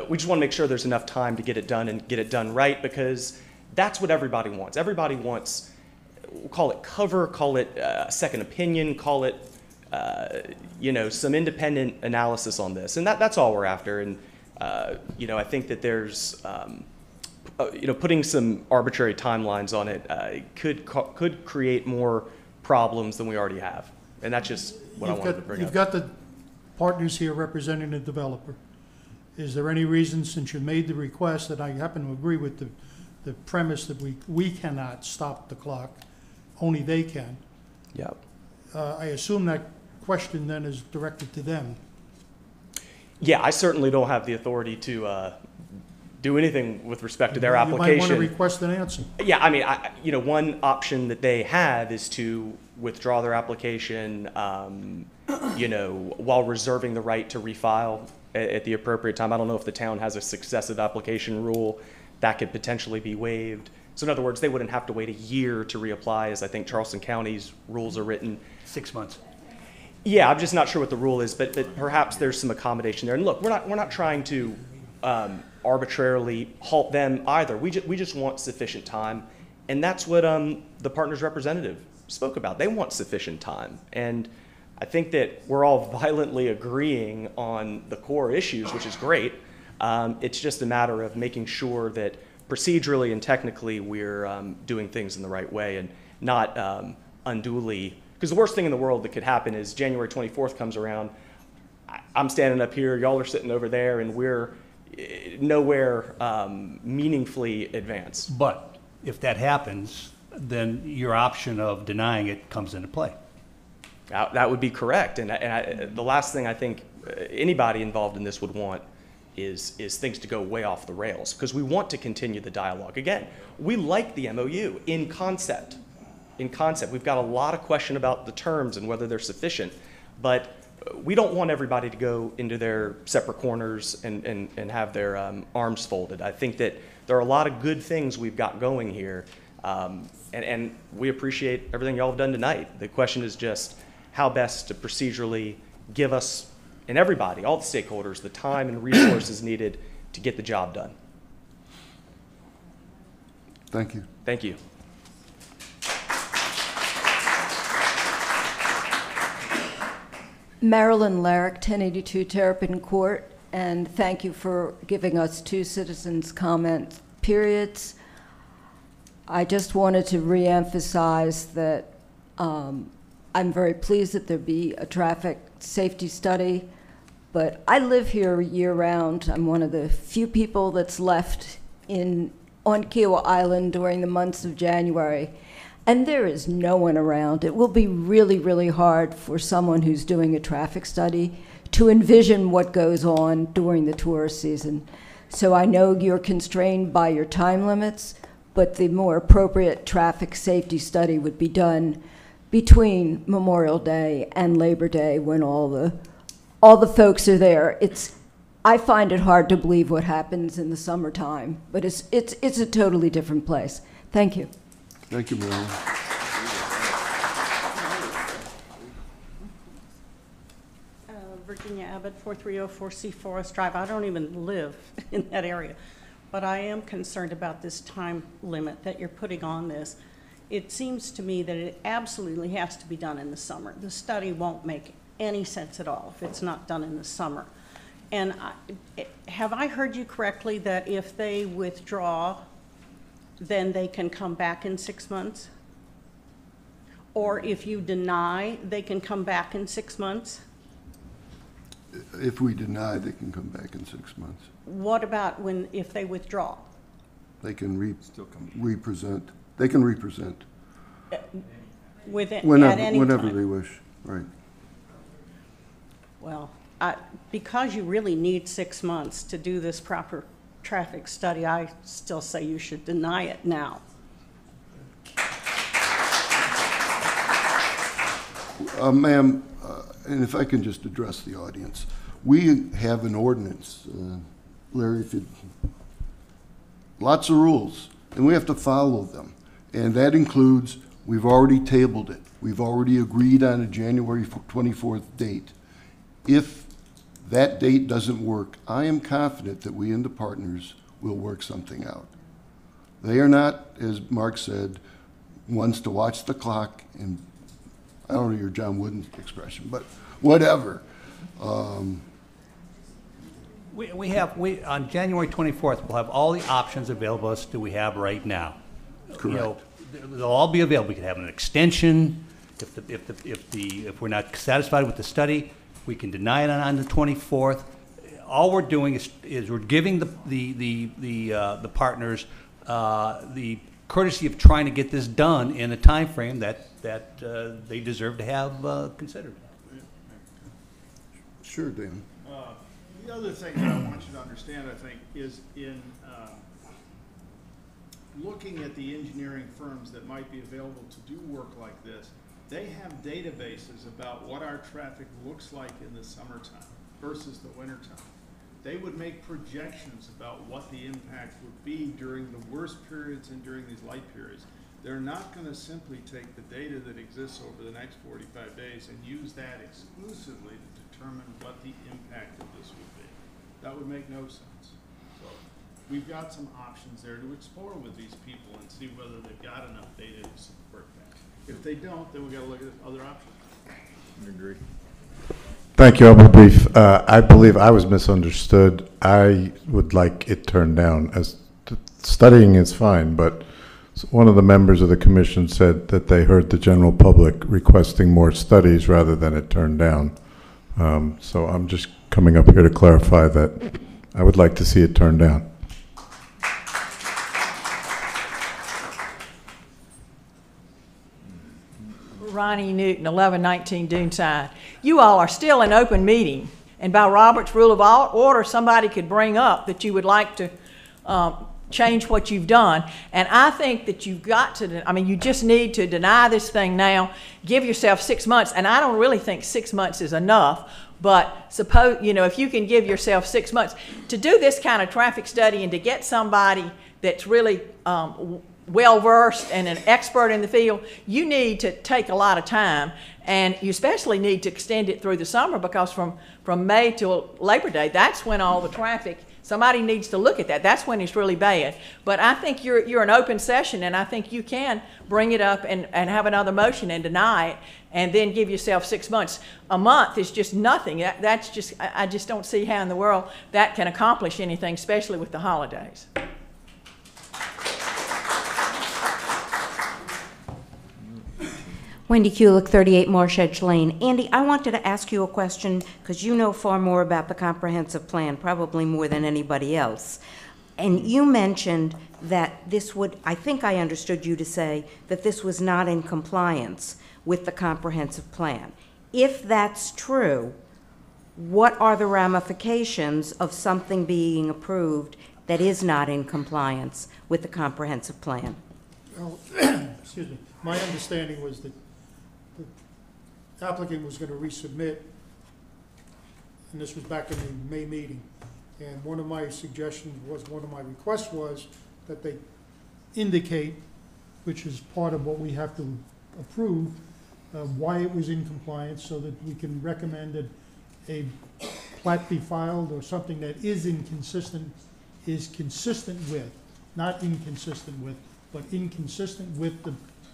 [SPEAKER 9] we just want to make sure there's enough time to get it done and get it done right, because that's what everybody wants. Everybody wants, call it cover, call it a second opinion, call it some independent analysis on this, and that's all we're after. And I think that there's putting some arbitrary timelines on it could create more problems than we already have, and that's just what I wanted to bring up.
[SPEAKER 19] You've got the partners here representing the developer. Is there any reason, since you made the request, that I happen to agree with the premise that we cannot stop the clock, only they can?
[SPEAKER 9] Yep.
[SPEAKER 19] I assume that question then is directed to them.
[SPEAKER 9] Yeah, I certainly don't have the authority to do anything with respect to their
[SPEAKER 19] You
[SPEAKER 9] application.
[SPEAKER 19] might want to request an answer.
[SPEAKER 9] Yeah, I mean, one option that they have is to withdraw their application, while reserving the right to refile at the appropriate time. I don't know if the town has a successive application rule that could potentially be waived. So in other words, they wouldn't have to wait a year to reapply, as I think Charleston County's rules are written.
[SPEAKER 20] 6 months.
[SPEAKER 9] Yeah, I'm just not sure what the rule is, but perhaps there's some accommodation there. And look, we're not trying to arbitrarily halt them either. We just want sufficient time, and that's what the partners representative spoke about. They want sufficient time, and I think that we're all violently agreeing on the core issues, which is great. It's just a matter of making sure that procedurally and technically we're doing things in the right way and not unduly. Because the worst thing in the world that could happen is January 24th comes around, I'm standing up here, y'all are sitting over there, and we're nowhere meaningfully advanced.
[SPEAKER 20] But if that happens, then your option of denying it comes into play.
[SPEAKER 9] That would be correct. And the last thing I think anybody involved in this would want is things to go way off the rails, because we want to continue the dialogue. Again, we like the MOU in concept. We've got a lot of question about the terms and whether they're sufficient, but we don't want everybody to go into their separate corners and have their arms folded. I think that there are a lot of good things we've got going here, and we appreciate everything y'all have done tonight. The question is just how best to procedurally give us and everybody, all the stakeholders, the time and resources needed to get the job done.
[SPEAKER 1] Thank you.
[SPEAKER 9] Thank you.
[SPEAKER 10] Marilyn Larrick, 1082 Terrapin Court, and thank you for giving us 2 citizens' comment periods. I just wanted to reemphasize that I'm very pleased that there be a traffic safety study, but I live here year-round. I'm one of the few people that's left on Kiowa Island during the months of January, and there is no one around. It will be really, really hard for someone who's doing a traffic study to envision what goes on during the tourist season. So I know you're constrained by your time limits, but the more appropriate traffic safety study would be done between Memorial Day and Labor Day, when all the folks are there. I find it hard to believe what happens in the summertime, but it's a totally different place. Thank you.
[SPEAKER 1] Thank you, Marilyn.
[SPEAKER 17] Virginia Abbott, 4304C Forest Drive. I don't even live in that area, but I am concerned about this time limit that you're putting on this. It seems to me that it absolutely has to be done in the summer. The study won't make any sense at all if it's not done in the summer. And have I heard you correctly that if they withdraw, then they can come back in 6 months? Or if you deny, they can come back in 6 months?
[SPEAKER 1] If we deny, they can come back in 6 months.
[SPEAKER 17] What about if they withdraw?
[SPEAKER 1] They can represent. They can represent.
[SPEAKER 17] Whenever
[SPEAKER 1] they wish, right.
[SPEAKER 17] Well, because you really need 6 months to do this proper traffic study, I still say you should deny it now.
[SPEAKER 1] Ma'am, and if I can just address the audience, we have an ordinance, Larry, lots of rules, and we have to follow them. And that includes, we've already tabled it. We've already agreed on a January 24th date. If that date doesn't work, I am confident that we and the partners will work something out. They are not, as Mark said, ones to watch the clock, and I don't know your John Wooden expression, but whatever.
[SPEAKER 20] On January 24th, we'll have all the options available to us that we have right now.
[SPEAKER 1] Correct.
[SPEAKER 20] They'll all be available. We can have an extension. If we're not satisfied with the study, we can deny it on the 24th. All we're doing is we're giving the partners the courtesy of trying to get this done in a time frame that they deserve to have considered.
[SPEAKER 1] Sure, Dan.
[SPEAKER 2] The other thing that I want you to understand, I think, is in looking at the engineering firms that might be available to do work like this, they have databases about what our traffic looks like in the summertime versus the wintertime. They would make projections about what the impact would be during the worst periods and during these light periods. They're not going to simply take the data that exists over the next 45 days and use that exclusively to determine what the impact of this would be. That would make no sense. So we've got some options there to explore with these people and see whether they've got enough data to support that. If they don't, then we've got to look at other options.
[SPEAKER 13] I agree. Thank you. I'll be brief. I believe I was misunderstood. I would like it turned down. As studying is fine, but one of the members of the commission said that they heard the general public requesting more studies rather than it turned down. So I'm just coming up here to clarify that I would like to see it turned down.
[SPEAKER 11] Ronnie Newton, 1119 Doonside. You all are still in open meeting, and by Robert's Rule of Order, somebody could bring up that you would like to change what you've done. And I think that you've got to, I mean, you just need to deny this thing now, give yourself 6 months, and I don't really think 6 months is enough, but suppose, you know, if you can give yourself 6 months to do this kind of traffic study and to get somebody that's really well-versed and an expert in the field, you need to take a lot of time, and you especially need to extend it through the summer, because from May till Labor Day, that's when all the traffic, somebody needs to look at that. That's when it's really bad. But I think you're an open session, and I think you can bring it up and have another motion and deny it, and then give yourself 6 months. A month is just nothing. That's just, I just don't see how in the world that can accomplish anything, especially with the holidays.
[SPEAKER 15] Wendy Kulik, 38 Marsh Edge Lane. Andy, I wanted to ask you a question because you know far more about the comprehensive plan, probably more than anybody else. And you mentioned that this would, I think I understood you to say that this was not in compliance with the comprehensive plan. If that's true, what are the ramifications of something being approved that is not in compliance with the comprehensive plan?
[SPEAKER 19] Well, excuse me. My understanding was that the applicant was going to resubmit, and this was back in the May meeting. And one of my suggestions was, one of my requests was that they indicate, which is part of what we have to approve, why it was in compliance, so that we can recommend that a plat be filed or something that is consistent with, not inconsistent with, but inconsistent with the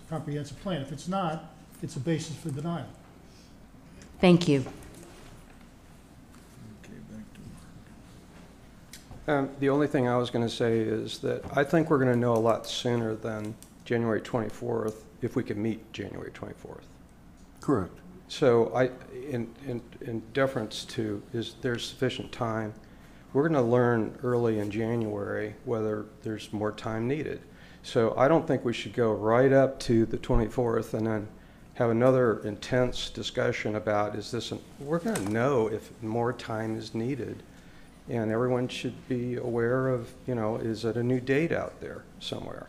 [SPEAKER 19] comprehensive plan. If it's not, it's a basis for denial.
[SPEAKER 15] Thank you.
[SPEAKER 18] The only thing I was going to say is that I think we're going to know a lot sooner than January 24th if we can meet January 24th.
[SPEAKER 1] Correct.
[SPEAKER 18] So in deference to, is there sufficient time? We're going to learn early in January whether there's more time needed. So I don't think we should go right up to the 24th and then have another intense discussion about, is this, we're going to know if more time is needed. And everyone should be aware of, you know, is it a new date out there somewhere?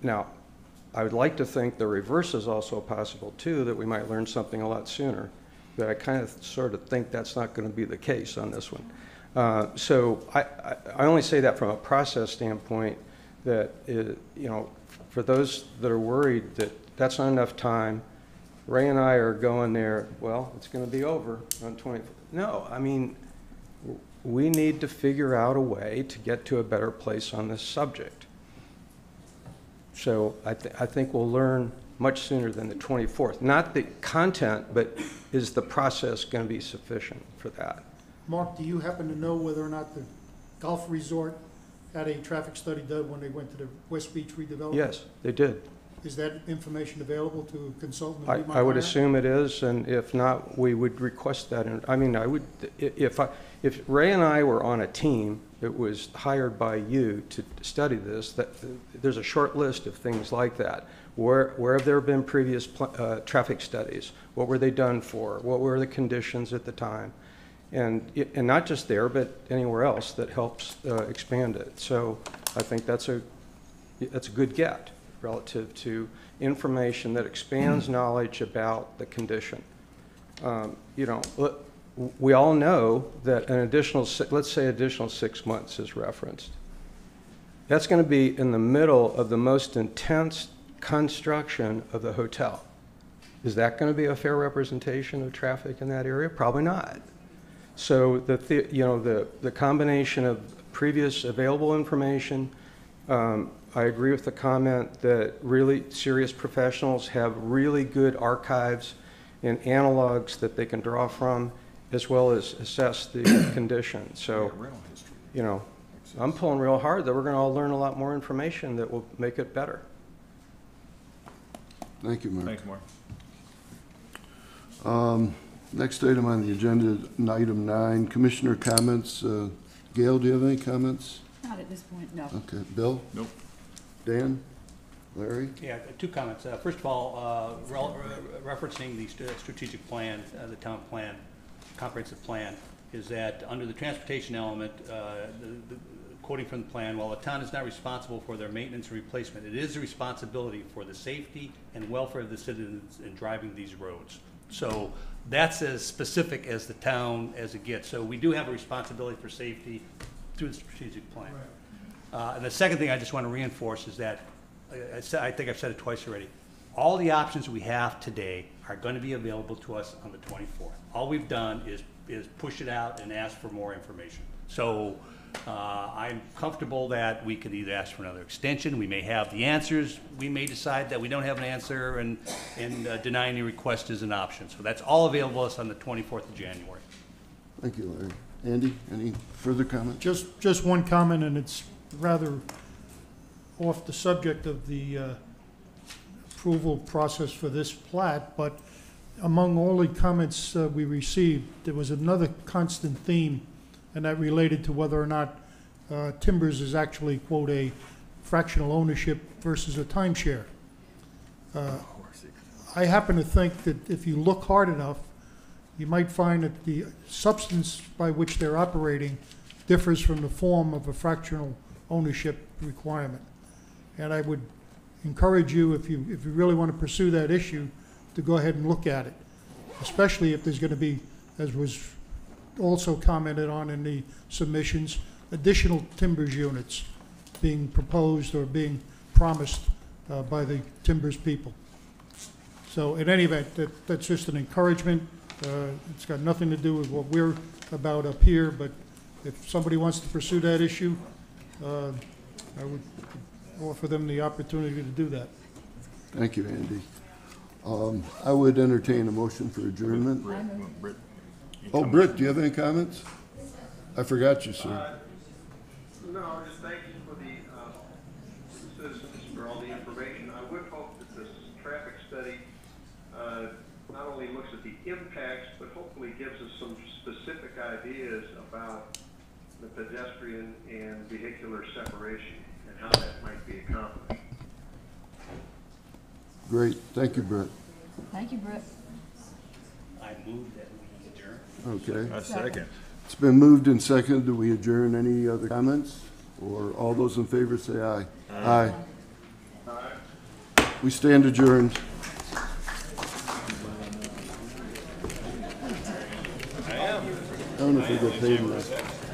[SPEAKER 18] Now, I would like to think the reverse is also possible too, that we might learn something a lot sooner. But I kind of sort of think that's not going to be the case on this one. So I only say that from a process standpoint, that, you know, for those that are worried that that's not enough time, Ray and I are going there, well, it's going to be over on 20. No, I mean, we need to figure out a way to get to a better place on this subject. So I think we'll learn much sooner than the 24th. Not the content, but is the process going to be sufficient for that?
[SPEAKER 19] Mark, do you happen to know whether or not the golf resort had a traffic study done when they went to the West Beach redevelopment?
[SPEAKER 18] Yes, they did.
[SPEAKER 19] Is that information available to a consultant?
[SPEAKER 18] I would assume it is, and if not, we would request that. I mean, I would, if Ray and I were on a team that was hired by you to study this, there's a short list of things like that. Where have there been previous traffic studies? What were they done for? What were the conditions at the time? and not just there, but anywhere else that helps expand it. So I think that's a good get relative to information that expands knowledge about the condition. You know, we all know that an additional, let's say additional 6 months is referenced. That's going to be in the middle of the most intense construction of the hotel. Is that going to be a fair representation of traffic in that area? Probably not. So the combination of previous available information, I agree with the comment that really serious professionals have really good archives and analogs that they can draw from, as well as assess the condition. So, you know, I'm pulling real hard that we're going to all learn a lot more information that will make it better.
[SPEAKER 1] Thank you, Mark.
[SPEAKER 4] Thanks, Mark.
[SPEAKER 1] Next item on the agenda is item 9, commissioner comments. Gail, do you have any comments?
[SPEAKER 3] Not at this point, no.
[SPEAKER 1] Okay. Bill?
[SPEAKER 4] Nope.
[SPEAKER 1] Dan? Larry?
[SPEAKER 20] Yeah, 2 comments. First of all, referencing the strategic plan, the town plan, comprehensive plan, is that under the transportation element, quoting from the plan, while the town is not responsible for their maintenance and replacement, it is a responsibility for the safety and welfare of the citizens in driving these roads. So that's as specific as the town as it gets. So we do have a responsibility for safety through the strategic plan. And the second thing I just want to reinforce is that, I think I've said it twice already, all the options we have today are going to be available to us on the 24th. All we've done is push it out and ask for more information. So I'm comfortable that we could either ask for another extension, we may have the answers, we may decide that we don't have an answer and deny any request is an option. So that's all available to us on the 24th of January.
[SPEAKER 1] Thank you, Larry. Andy, any further comment?
[SPEAKER 19] Just one comment, and it's rather off the subject of the approval process for this plat, but among all the comments we received, there was another constant theme, and that related to whether or not Timbers is actually, quote, a fractional ownership versus a timeshare. I happen to think that if you look hard enough, you might find that the substance by which they're operating differs from the form of a fractional ownership requirement. And I would encourage you, if you really want to pursue that issue, to go ahead and look at it, especially if there's going to be, as was also commented on in the submissions, additional Timbers units being proposed or being promised by the Timbers people. So in any event, that's just an encouragement. It's got nothing to do with what we're about up here, but if somebody wants to pursue that issue, I would offer them the opportunity to do that.
[SPEAKER 1] Thank you, Andy. I would entertain a motion for adjournment.
[SPEAKER 4] Britt.
[SPEAKER 1] Oh, Britt, do you have any comments? I forgot you, sir.
[SPEAKER 22] No, just thank you for the citizens for all the information. I would hope that this traffic study not only looks at the impacts, but hopefully gives us some specific ideas about the pedestrian and vehicular separation and how that might be accomplished.
[SPEAKER 1] Great. Thank you, Britt.
[SPEAKER 3] Thank you, Brett.
[SPEAKER 20] I move that we adjourn.
[SPEAKER 1] Okay.
[SPEAKER 4] A second.
[SPEAKER 1] It's been moved and seconded. Do we adjourn? Any other comments? Or all those in favor say aye. Aye. Aye. We stand adjourned. I don't know if we get paid enough.